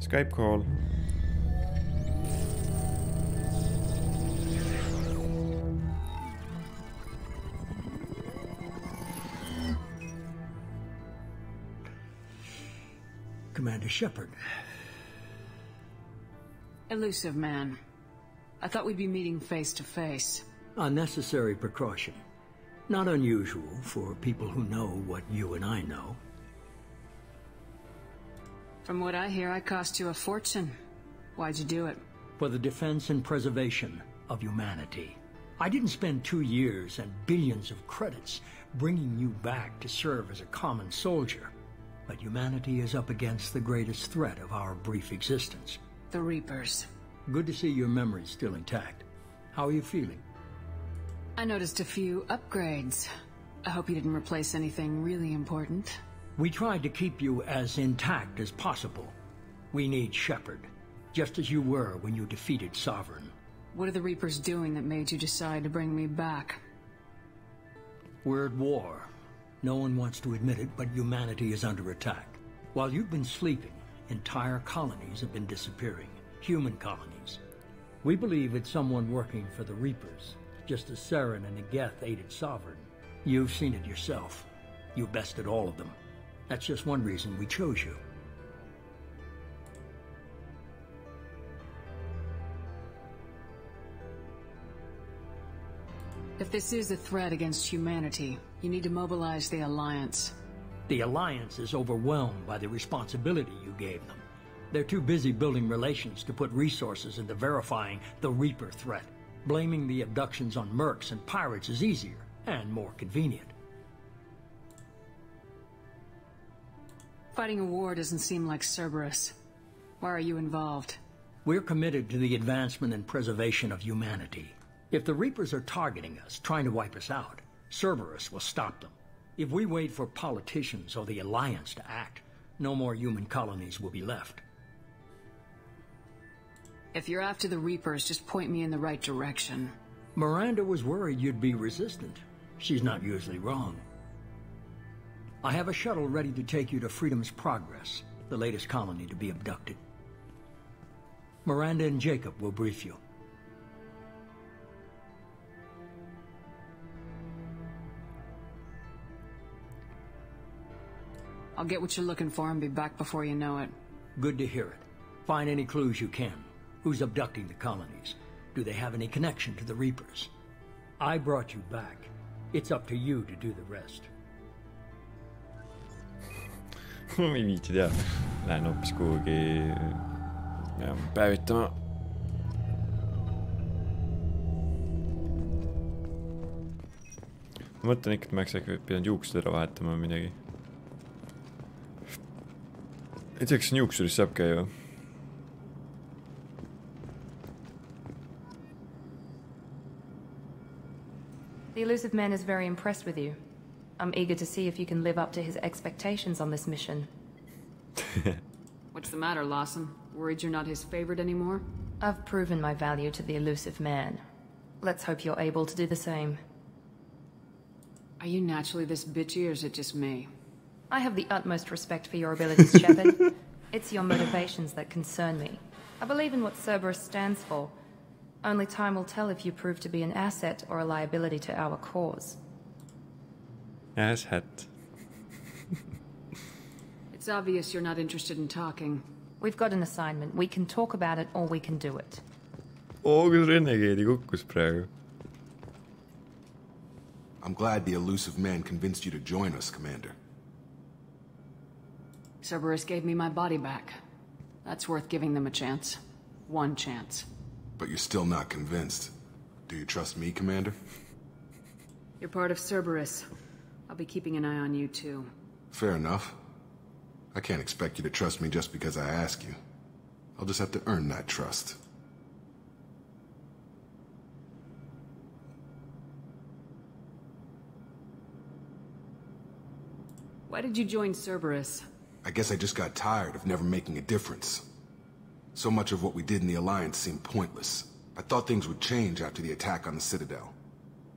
Skype call. Commander Shepard. Elusive man. I thought we'd be meeting face to face. Unnecessary precaution. Not unusual for people who know what you and I know. From what I hear, I cost you a fortune. Why'd you do it? For the defense and preservation of humanity. I didn't spend 2 years and billions of credits bringing you back to serve as a common soldier. But humanity is up against the greatest threat of our brief existence. The Reapers. Good to see your memory's still intact. How are you feeling? I noticed a few upgrades. I hope you didn't replace anything really important. We tried to keep you as intact as possible. We need Shepard, just as you were when you defeated Sovereign. What are the Reapers doing that made you decide to bring me back? We're at war. No one wants to admit it, but humanity is under attack. While you've been sleeping, entire colonies have been disappearing. Human colonies. We believe it's someone working for the Reapers, just as Saren and Negeth aided Sovereign. You've seen it yourself. You bested all of them. That's just one reason we chose you. If this is a threat against humanity, you need to mobilize the Alliance. The Alliance is overwhelmed by the responsibility you gave them. They're too busy building relations to put resources into verifying the Reaper threat. Blaming the abductions on mercs and pirates is easier and more convenient. Fighting a war doesn't seem like Cerberus. Why are you involved? We're committed to the advancement and preservation of humanity. If the Reapers are targeting us, trying to wipe us out, Cerberus will stop them. If we wait for politicians or the Alliance to act, no more human colonies will be left. If you're after the Reapers, just point me in the right direction. Miranda was worried you'd be resistant. She's not usually wrong. I have a shuttle ready to take you to Freedom's Progress, the latest colony to be abducted. Miranda and Jacob will brief you. I'll get what you're looking for and be back before you know it. Good to hear it. Find any clues you can. Who's abducting the colonies? Do they have any connection to the Reapers? I brought you back. It's up to you to do the rest. Ma ei viitsi teha. Lähen hoopis kuhugi päevitama. Ma mõtlen ikka, et ma äkki pidanud juuksed ära vahetama või midagi. Ei tea, kas juuksuris saab käia? The elusive man is very impressed with you. I'm eager to see if you can live up to his expectations on this mission. What's the matter, Lawson? Worried you're not his favorite anymore? I've proven my value to the elusive man. Let's hope you're able to do the same. Are you naturally this bitchy, or is it just me? I have the utmost respect for your abilities, Shepard. It's your motivations that concern me. I believe in what Cerberus stands for. Only time will tell if you prove to be an asset or a liability to our cause. Asshat. It's obvious you're not interested in talking. We've got an assignment. We can talk about it or we can do it. Oh, kus Renegade'i kukkus praegu. I'm glad the elusive man convinced you to join us, Commander. Cerberus gave me my body back. That's worth giving them a chance. One chance. But you're still not convinced. Do you trust me, Commander? You're part of Cerberus. I'll be keeping an eye on you, too. Fair enough. I can't expect you to trust me just because I ask you. I'll just have to earn that trust. Why did you join Cerberus? I guess I just got tired of never making a difference. So much of what we did in the Alliance seemed pointless. I thought things would change after the attack on the Citadel.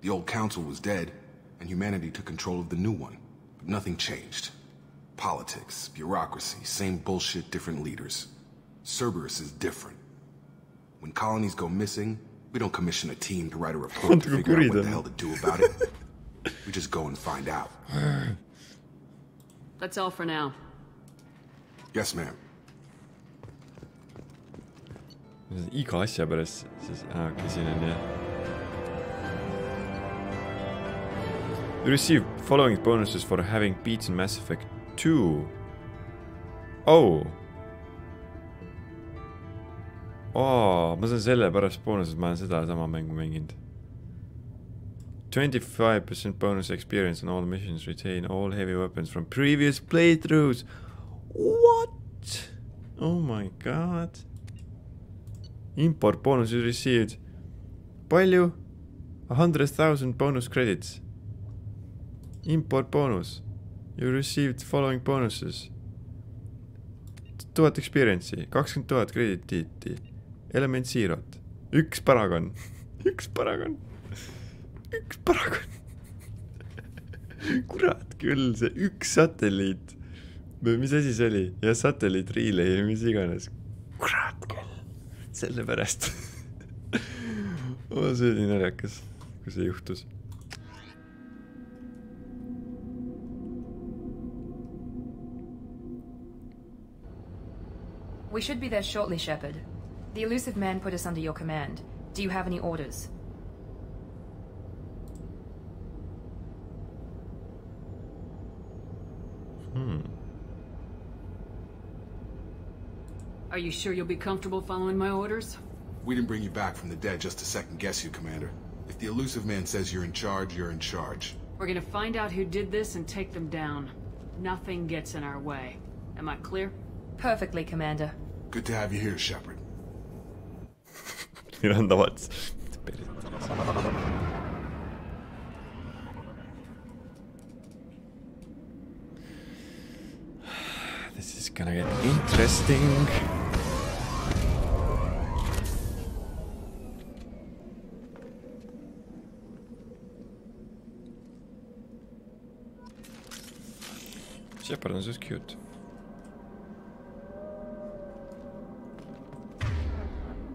The old council was dead, and humanity took control of the new one. But nothing changed. Politics, bureaucracy, same bullshit, different leaders. Cerberus is different. When colonies go missing, we don't commission a team to write a report to figure out what the hell to do about it. We just go and find out. That's all for now. Yes, ma'am. Iga asja pärast siis... siin on jah. You receive following bonuses for having beaten Mass Effect 2. Oh! Oh, ma saan selle pärast boonused, ma olen seda sama mängu mänginud. 25% bonus experience on all missions, retain all heavy weapons from previous playthroughs. What? Oh my god. Import bonuses received. Palju? 100,000 bonus credits. Import bonus. You received following bonuses. 1000 experience'i, 20,000 krediitiiti, element zero't, 1 paragon, 1 paragon, 1 paragon. Kurat küll, see 1 satelliit. Mis asi see oli? Ja satelliit relay, mis iganes. Kurat küll. Selle pärast. See oli naljakas, kui see juhtus. We should be there shortly, Shepard. The elusive man put us under your command. Do you have any orders? Are you sure you'll be comfortable following my orders? We didn't bring you back from the dead just to second guess you, Commander. If the elusive man says you're in charge, you're in charge. We're gonna find out who did this and take them down. Nothing gets in our way. Am I clear? Perfectly, Commander. Good to have you here, Shepard. Mirandavad. This is gonna get interesting. Shepard on so cute.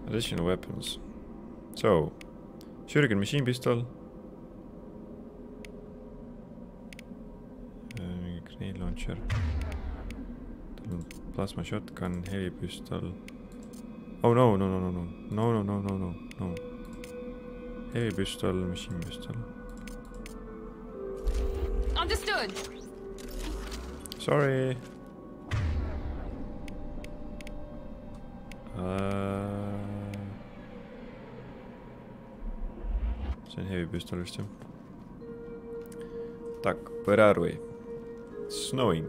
Additional weapons. So, shuriken machine pistol. Grenade launcher. Plasma shotgun, heavy pistol. Oh no, no, no, no, no. No, no, no, no, no, no. Heavy pistol, machine pistol. Understood. Sorry. See on heavy pistol vist jah. Tak, where are we? It's snowing.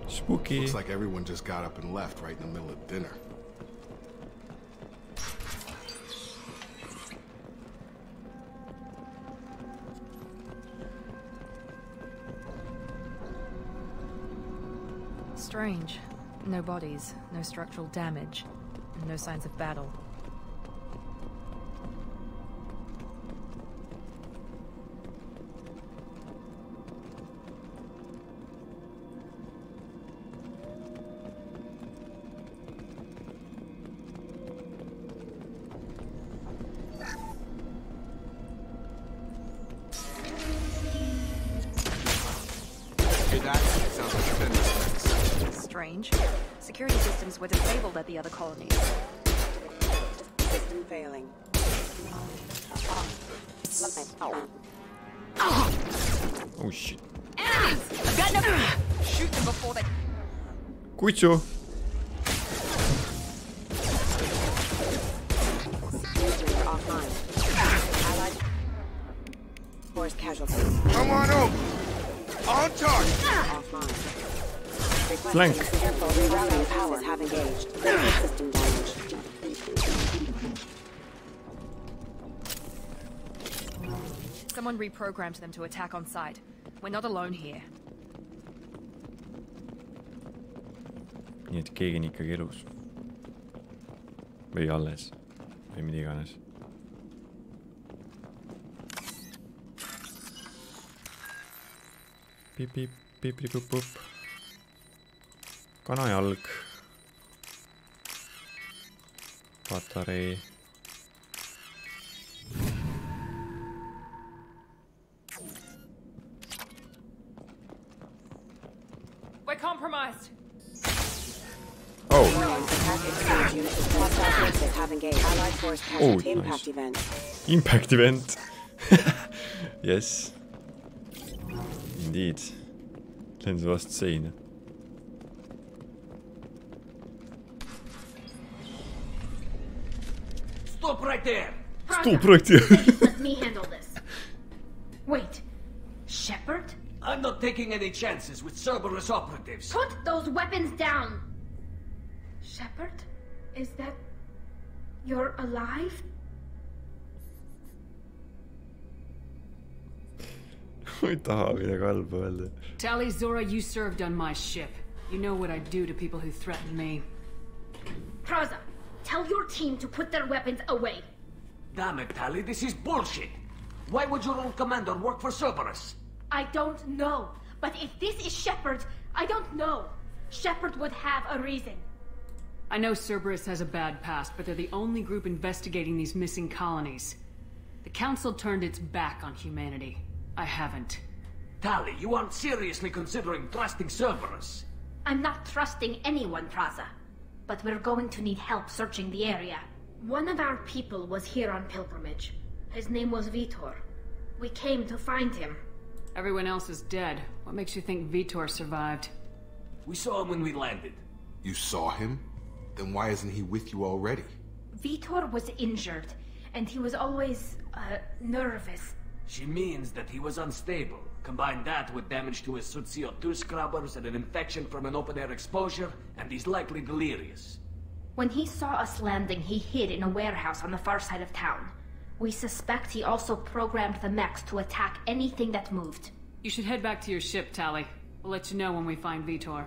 Spooky. Looks like everyone just got up and left right in the middle of dinner. Strange. No bodies, no structural damage, and no signs of battle. Strange. Security systems were disabled at the other colonies. System failing. Oh shit. Enemies! I've got no... Shoot them before they... Kuitsu! Offline. Allied force casualties. Come on over! On target! Offline. Flank. Rerouting powers have engaged. System damage. Someone reprogrammed them to attack on sight. We're not alone here. Nii et keegi on ikkagi elus. Või alles. Või mida iganes. Piip, piip, piip, piip, piip, piip. Kanajalg. Patarei. We're compromised. Oh. Oh, impact event. Impact event. Yes. Indeed. Lenz vastu seina. Stop right there! Stop right there! Let me handle this. Wait, Shepard? I'm not taking any chances with Cerberus operatives. Put those weapons down! Shepard? Is that... you're alive? Tali Zora, you served on my ship. You know what I do to people who threaten me. Praza, tell your team to put their weapons away. Damn it, Tali, this is bullshit. Why would your old commander work for Cerberus? I don't know. But if this is Shepard, I don't know. Shepard would have a reason. I know Cerberus has a bad past, but they're the only group investigating these missing colonies. The Council turned its back on humanity. I haven't. Tali, you aren't seriously considering trusting Cerberus. I'm not trusting anyone, Praza. But we're going to need help searching the area. One of our people was here on pilgrimage. His name was Vitor. We came to find him. Everyone else is dead. What makes you think Vitor survived? We saw him when we landed. You saw him? Then why isn't he with you already? Vitor was injured, and he was always, nervous. She means that he was unstable. Combine that with damage to his suit CO2 scrubbers and an infection from an open-air exposure, and he's likely delirious. When he saw us landing, he hid in a warehouse on the far side of town. We suspect he also programmed the mechs to attack anything that moved. You should head back to your ship, Tali. We'll let you know when we find Vitor.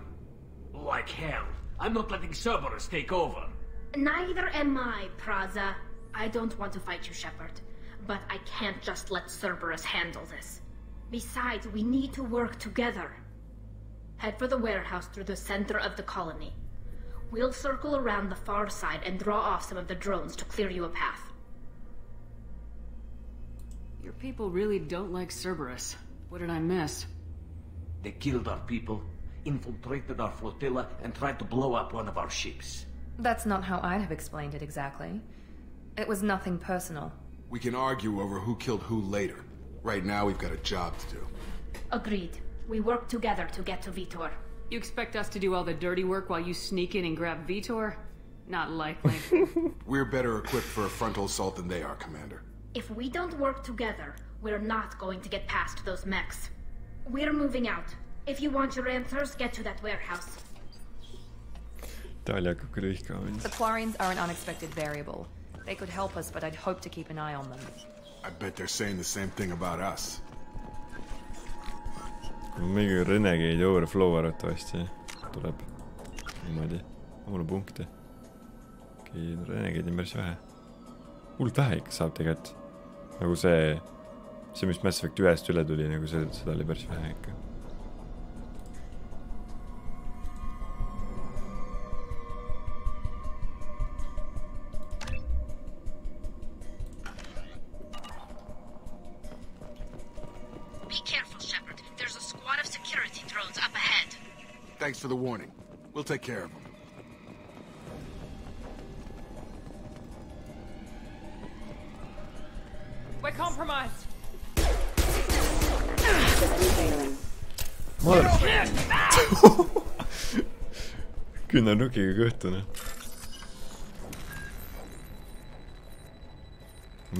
Like hell. I'm not letting Cerberus take over. Neither am I, Praza. I don't want to fight you, Shepard. But I can't just let Cerberus handle this. Besides, we need to work together. Head for the warehouse through the center of the colony. We'll circle around the far side and draw off some of the drones to clear you a path. Your people really don't like Cerberus. What did I miss? They killed our people, infiltrated our flotilla, and tried to blow up one of our ships. That's not how I'd have explained it exactly. It was nothing personal. We can argue over who killed who later. Right now, we've got a job to do. Agreed. We work together to get to Vitor. You expect us to do all the dirty work while you sneak in and grab Vitor? Not likely. We're better equipped for a frontal assault than they are, Commander. If we don't work together, we're not going to get past those mechs. We're moving out. If you want your answers, get to that warehouse. The Quarians are an unexpected variable. They could help us, but I'd hope to keep an eye on them. I bet they're saying the same thing about us. mingi Renegade Overflow arvatavasti tuleb niimoodi omale punkte. Okei, Renegade on päris vähe. Hullult vähe ikka saab tegelikult. Nagu see, mis Mass Effect 1-st üle tuli, nagu seda oli päris vähe ikka. Thanks for the warning. We'll take care of them. We're compromised. Künnanukiga kõhtune.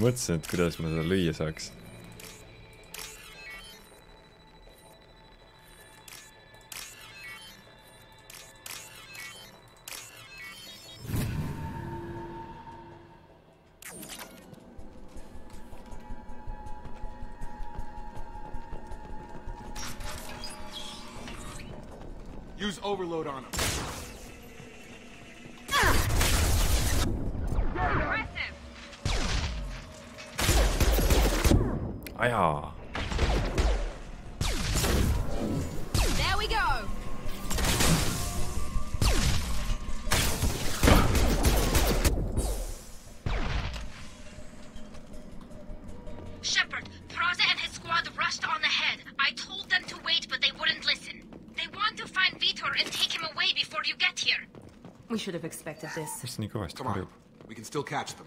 Mõtlesin, et kuidas ma seda lüüa saaks. Use overload on him. Aggressive. Ajaa. There we go. Shepard, Praza and his squad rushed on ahead. I told them to wait, but they wouldn't listen. They want to find Vitor and take him away before you get here. We should have expected this. Come on, we can still catch them.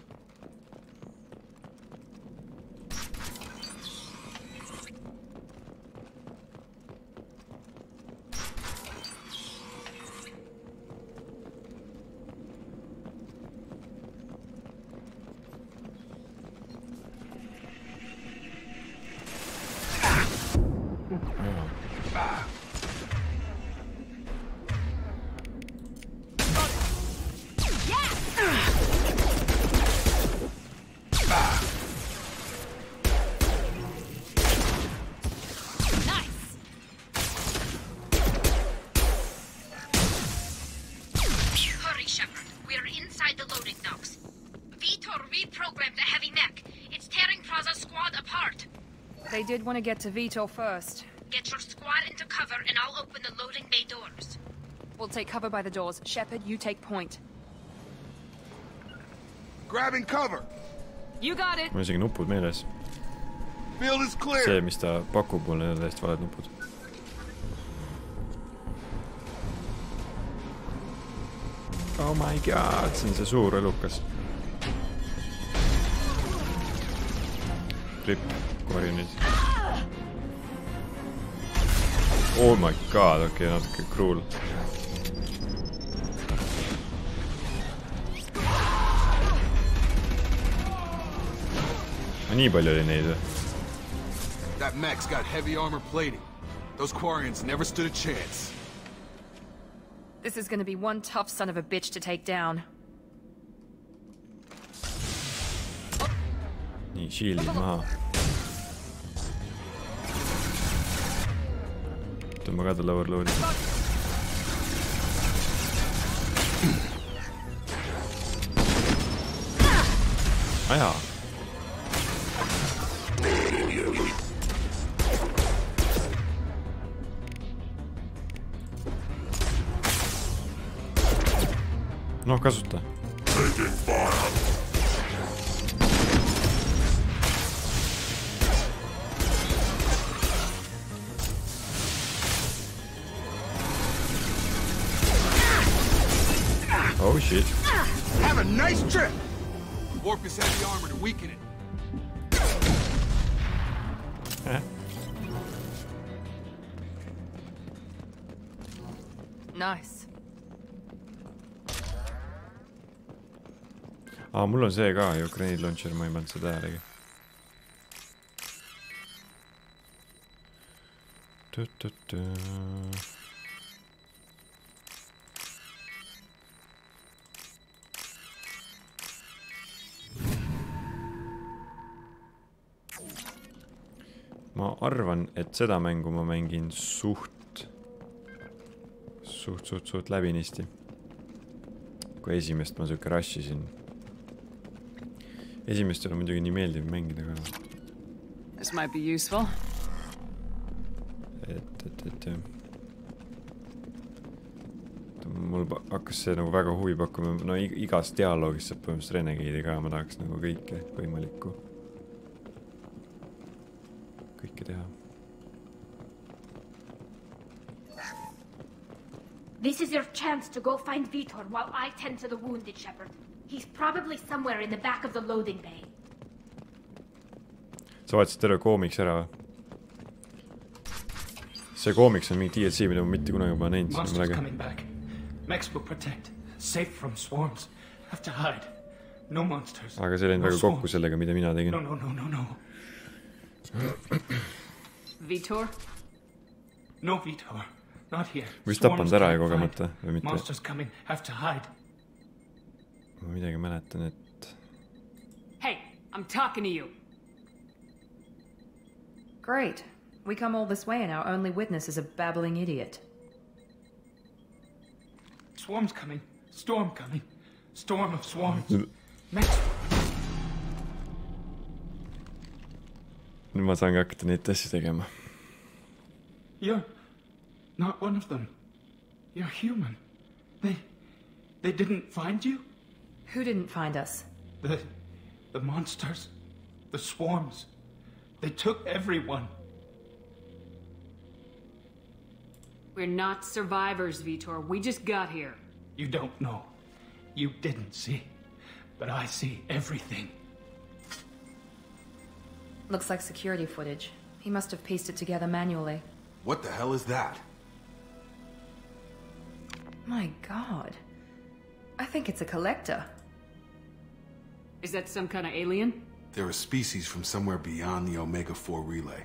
They did want to get to Vitor first. Get your squad into cover and I'll open the loading bay doors. We'll take cover by the doors. Shepard, you take point. Grabbing cover. You got it. Mul isegi nupud meeles. Field is clear. See, mis ta pakub mulle, need täiesti valed nupud. Oh my god, see on see suur elukas. Rip, Quarianid. Oh my god, okei, natuke cruel. nii palju oli neid või? That mech's got heavy armor plating. Those Quarians never stood a chance. This is gonna be one tough son of a bitch to take down. nii, shield'id maha. tõmba ka ta lowerload'i. Aja. noh, kasuta. Oh shit. Have a nice trip. Warp his heavy armor to weaken it. Nice. Mul on see ka ju, grenade launcher, ma ei pannud seda ääregi. Ma arvan, et seda mängu ma mängin suht läbinisti. Kui esimest ma sööke rushisin. Esimest ei ole muidugi nii meeldiv mängida ka. This might be useful. Et. Mul hakkas see nagu väga huvi pakkuma. No igas dialoogis saab põhimõtteliselt renegade'i ka. Ma tahaks nagu kõike võimalikku. Kõike teha. This is your chance to go find Vitor while I tend to the wounded, Shepard. He's probably somewhere in the back of the loading bay. Sa vaatasid terve koomiks ära või? See koomiks on mingi DLC, mida ma mitte kunagi juba näinud. Monsters coming back. Mechs will protect. Safe from swarms. Have to hide. No monsters. Aga see läinud väga kokku sellega, mida mina tegin. No. Vitor? No Vitor. Not here. Vist tapanud ära ja kogemata või mitte? Monsters coming. Have to hide. Ma midagi mäletan, et... Hey, I'm talking to you. Great. We come all this way and our only witness is a babbling idiot. Swarm's coming. Storm coming. Storm of swarms. Nüüd ma saangi hakata neid asju tegema. You're not one of them. You're human. They didn't find you? Who didn't find us? The monsters. The swarms. They took everyone. We're not survivors, Vitor. We just got here. You don't know. You didn't see. But I see everything. Looks like security footage. He must have pieced it together manually. What the hell is that? My god. I think it's a collector. Is that some kind of alien? They're a species from somewhere beyond the Omega-4 relay.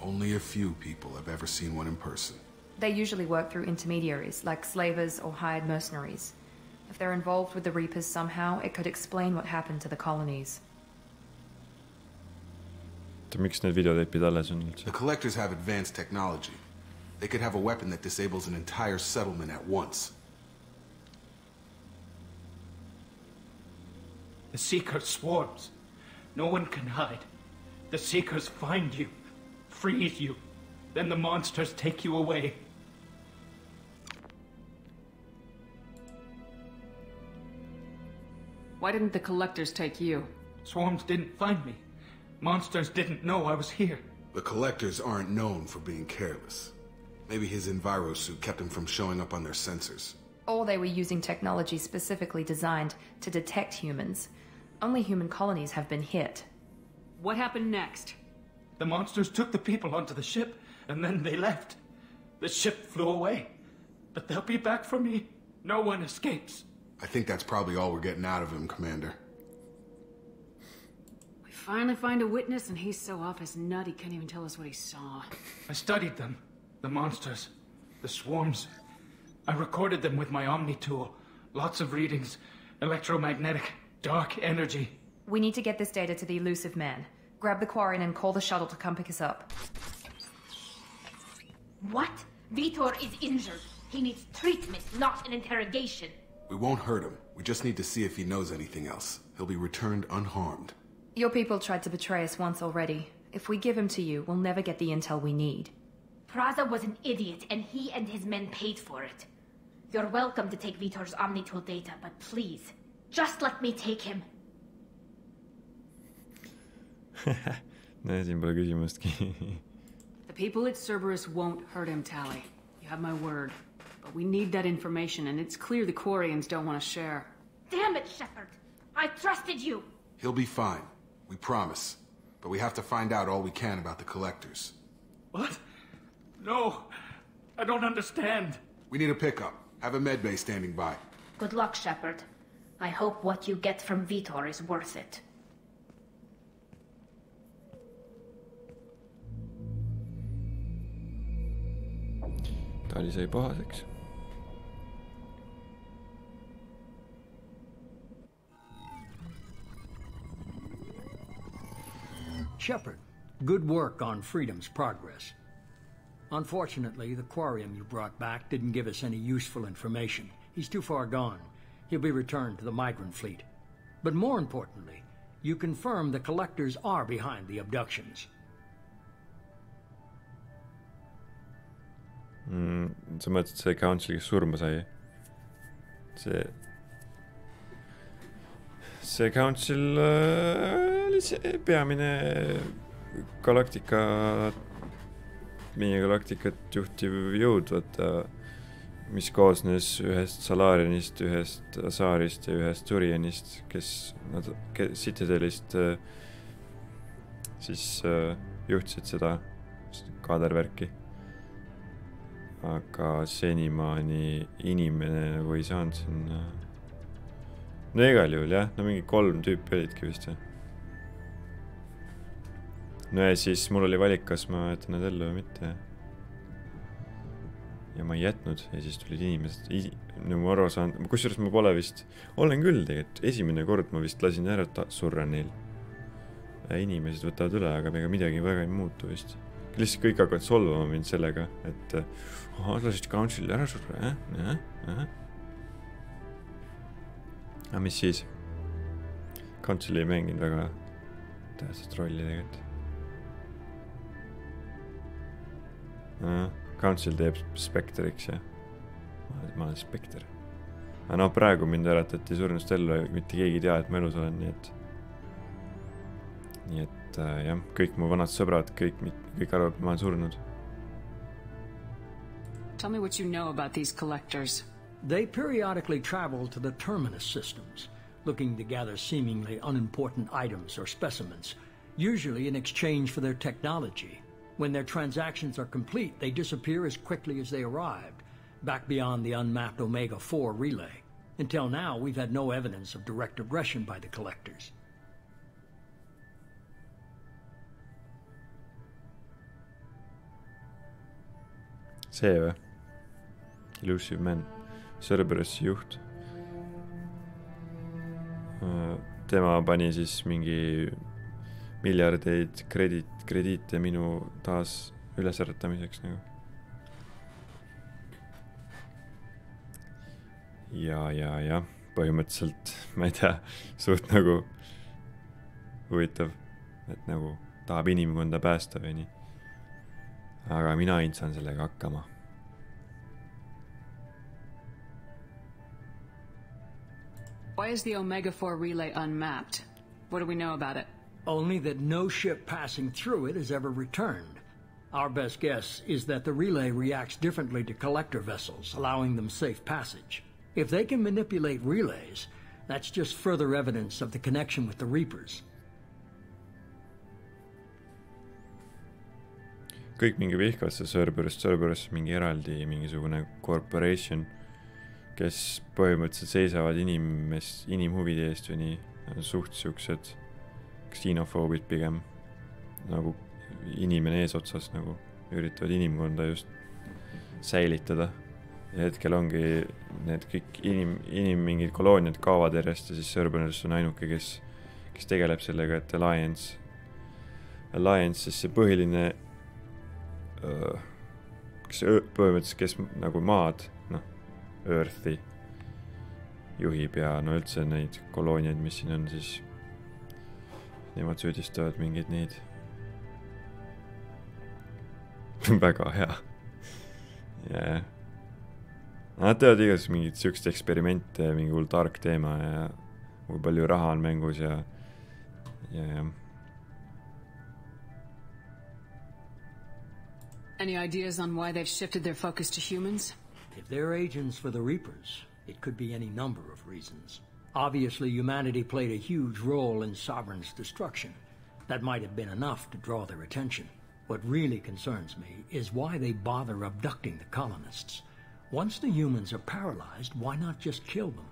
Only a few people have ever seen one in person. They usually work through intermediaries, like slavers or hired mercenaries. If they're involved with the Reapers somehow, it could explain what happened to the colonies. Miks need videotepid alles on üldse? The collectors have advanced technology. They could have a weapon that disables an entire settlement at once. The Seeker swarms. No one can hide. The Seekers find you, freeze you, then the monsters take you away. Why didn't the collectors take you? Swarms didn't find me. Monsters didn't know I was here. The collectors aren't known for being careless. Maybe his envirosuit kept him from showing up on their sensors. Or they were using technology specifically designed to detect humans. Only human colonies have been hit. What happened next? The monsters took the people onto the ship, and then they left. The ship flew away. But they'll be back for me. No one escapes. I think that's probably all we're getting out of him, Commander. We finally find a witness and he's so off his nut he can't even tell us what he saw. I studied them. The monsters. The swarms. I recorded them with my Omni tool. Lots of readings. Electromagnetic. Dark energy. We need to get this data to the elusive man. Grab the Quarian and call the shuttle to come pick us up. What? Vitor is injured. He needs treatment, not an interrogation. We won't hurt him. We just need to see if he knows anything else. He'll be returned unharmed. Your people tried to betray us once already. If we give him to you, we'll never get the intel we need. Praza was an idiot, and he and his men paid for it. You're welcome to take Vitor's Omnitool data, but please, just let me take him. No, siin pole küsimustki. The people at Cerberus won't hurt him, Tally. You have my word. But we need that information, and it's clear the Quarians don't want to share. Damn it, Shepard! I trusted you! He'll be fine. We promise. But we have to find out all we can about the collectors. What? No. I don't understand. We need a pickup. Have a medbay standing by. Good luck, Shepard. I hope what you get from Vitor is worth it. Tali sai pahaseks. Shepard, good work on Freedom's progress. Unfortunately, the Quarium you brought back didn't give us any useful information. He's too far gone. He'll be returned to the migrant fleet. But more importantly, you confirm the collectors are behind the abductions. Sa mõtled see council, kes surma sai? See council oli see peamine meie galaktikat juhtiv jõud, mis koosnes ühest Salarianist, ühest Asarist ja ühest Turianist, kes Citadelist siis juhtisid seda kaadervärki. Aga senimaani inimene nagu ei saanud sinna. No igal juhul, jah. No mingi 3 tüüpi olidki vist. No ja siis mul oli valik, kas ma jätan nad ellu või mitte. Ja ma ei jätnud. Ja siis tulid inimesed. Nagu aru saan. Kusjuures ma pole vist. Olen küll tegelikult. Esimene kord ma vist lasin ära surra neil. Ja inimesed võtavad üle, aga midagi väga ei muutu vist. Lihtsalt kõik hakkavad solvama mind sellega, et lasid council ära surra, Aga mis siis? Council ei mänginud väga tähtsat rolli tegelikult. Council teeb Specteriks, jah. Ma olen Specter. Aga no praegu mind äratati surnust ellu, mitte keegi ei tea, et ma elus olen, nii et jah, kõik mu vanad sõbrad, kõik arvab, et ma olen surnud. Tell me what you know about these collectors. They periodically travel to the terminus systems, looking to gather seemingly unimportant items or specimens, usually in exchange for their technology. When their transactions are complete, they disappear as quickly as they arrived, back beyond the unmapped Omega-4 relay. Until now, we've had no evidence of direct aggression by the collectors. See või? Elusive Man. Cerberus'i juht. Tema pani siis mingi miljardeid krediite minu taas ülesäratamiseks nagu. Ja, põhimõtteliselt, ma ei tea, suht nagu huvitav, et nagu tahab inimkonda päästa või nii. Aga mina saan sellega hakkama. Why is the Omega-4 relay unmapped? What do we know about it? Only that no ship passing through it has ever returned. Our best guess is that the relay reacts differently to collector vessels, allowing them safe passage. If they can manipulate relays, that's just further evidence of the connection with the Reapers. Kõik mingi vihkasse Cerberus mingi eraldi mingisugune corporation, kes põhimõtteliselt seisavad inimhuvide eest või nii, suht siuksed, ksinofoobid pigem. Nagu inimene eesotsas nagu üritavad inimkonda just säilitada. Ja hetkel ongi need kõik mingid kolooniad kaovad järjest ja siis Cerberus on ainuke, kes tegeleb sellega, et Alliance siis see põhiline põhimõtteliselt, kes nagu maad, Earthi juhib ja üldse neid kolooniaid, mis siin on, siis nemad süüdistavad mingeid neid. Väga hea. Yeah. Nad teevad igas mingid sükst eksperimente, mingi hull tark teema ja kui palju raha on mängus ja. Any ideas on why they've shifted their focus to humans? If they're agents for the Reapers, it could be any number of reasons. Obviously, humanity played a huge role in Sovereign's destruction. That might have been enough to draw their attention. What really concerns me is why they bother abducting the colonists. Once the humans are paralyzed, why not just kill them?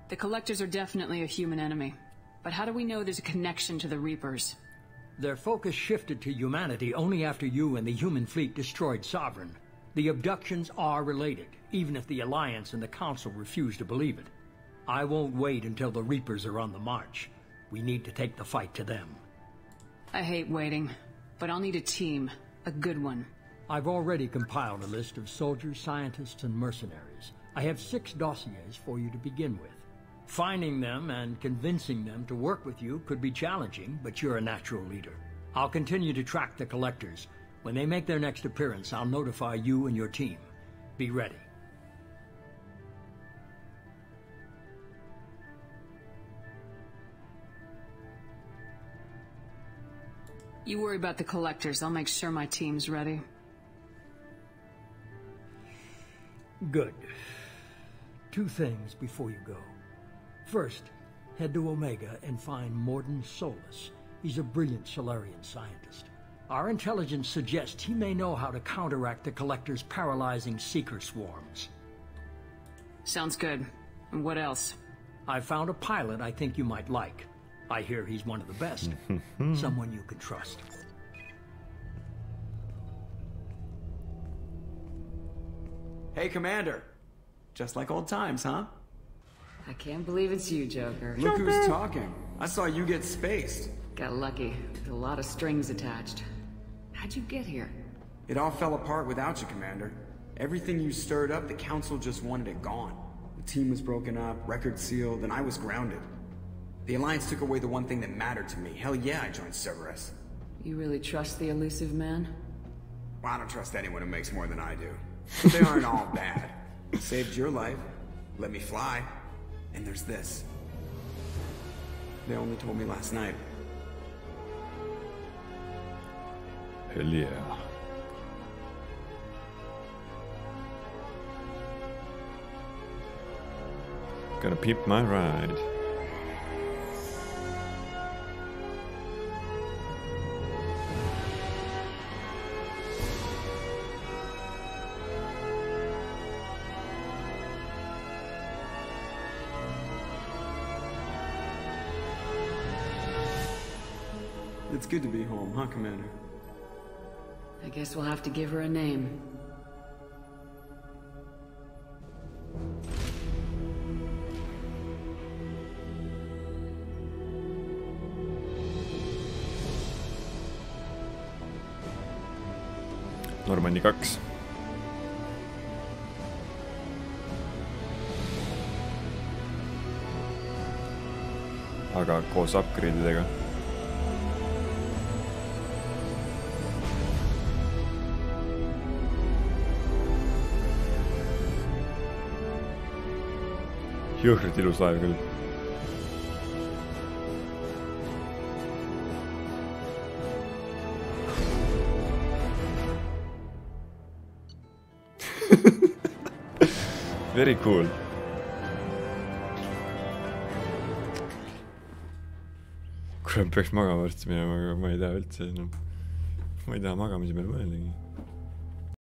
The Collectors are definitely a human enemy. But how do we know there's a connection to the Reapers? Their focus shifted to humanity only after you and the human fleet destroyed Sovereign. The abductions are related, even if the Alliance and the Council refuse to believe it. I won't wait until the Reapers are on the march. We need to take the fight to them. I hate waiting, but I'll need a team. A good one. I've already compiled a list of soldiers, scientists, and mercenaries. I have 6 dossiers for you to begin with. Finding them and convincing them to work with you could be challenging, but you're a natural leader. I'll continue to track the Collectors. When they make their next appearance, I'll notify you and your team. Be ready. You worry about the Collectors. I'll make sure my team's ready. Good. 2 things before you go. First, head to Omega and find Morden Solus. He's a brilliant Solarian scientist. Our intelligence suggests he may know how to counteract the Collector's paralyzing seeker swarms. Sounds good. And what else? I found a pilot I think you might like. I hear he's one of the best. Someone you can trust. Hey, Commander. Just like old times, huh? I can't believe it's you, Joker. Look who's talking. I saw you get spaced. Got lucky. With a lot of strings attached. How'd you get here? It all fell apart without you, Commander. Everything you stirred up, the Council just wanted it gone. The team was broken up, record sealed, and I was grounded. The Alliance took away the one thing that mattered to me. Hell yeah, I joined Cerberus. You really trust the elusive man? Well, I don't trust anyone who makes more than I do. But they aren't all bad. Saved your life. Let me fly. And there's this. They only told me last night. Hell yeah. Gonna peep my ride. It's good to be home, huh, Commander? I guess we'll have to give her a name. Normandi 2. Aga koos upgrade'idega. Jõhrid ilus laev küll. Very cool. Kuule, peaks magama varsti minema, aga ma ei taha üldse enam. Ma ei taha magamise peale mõeldagi.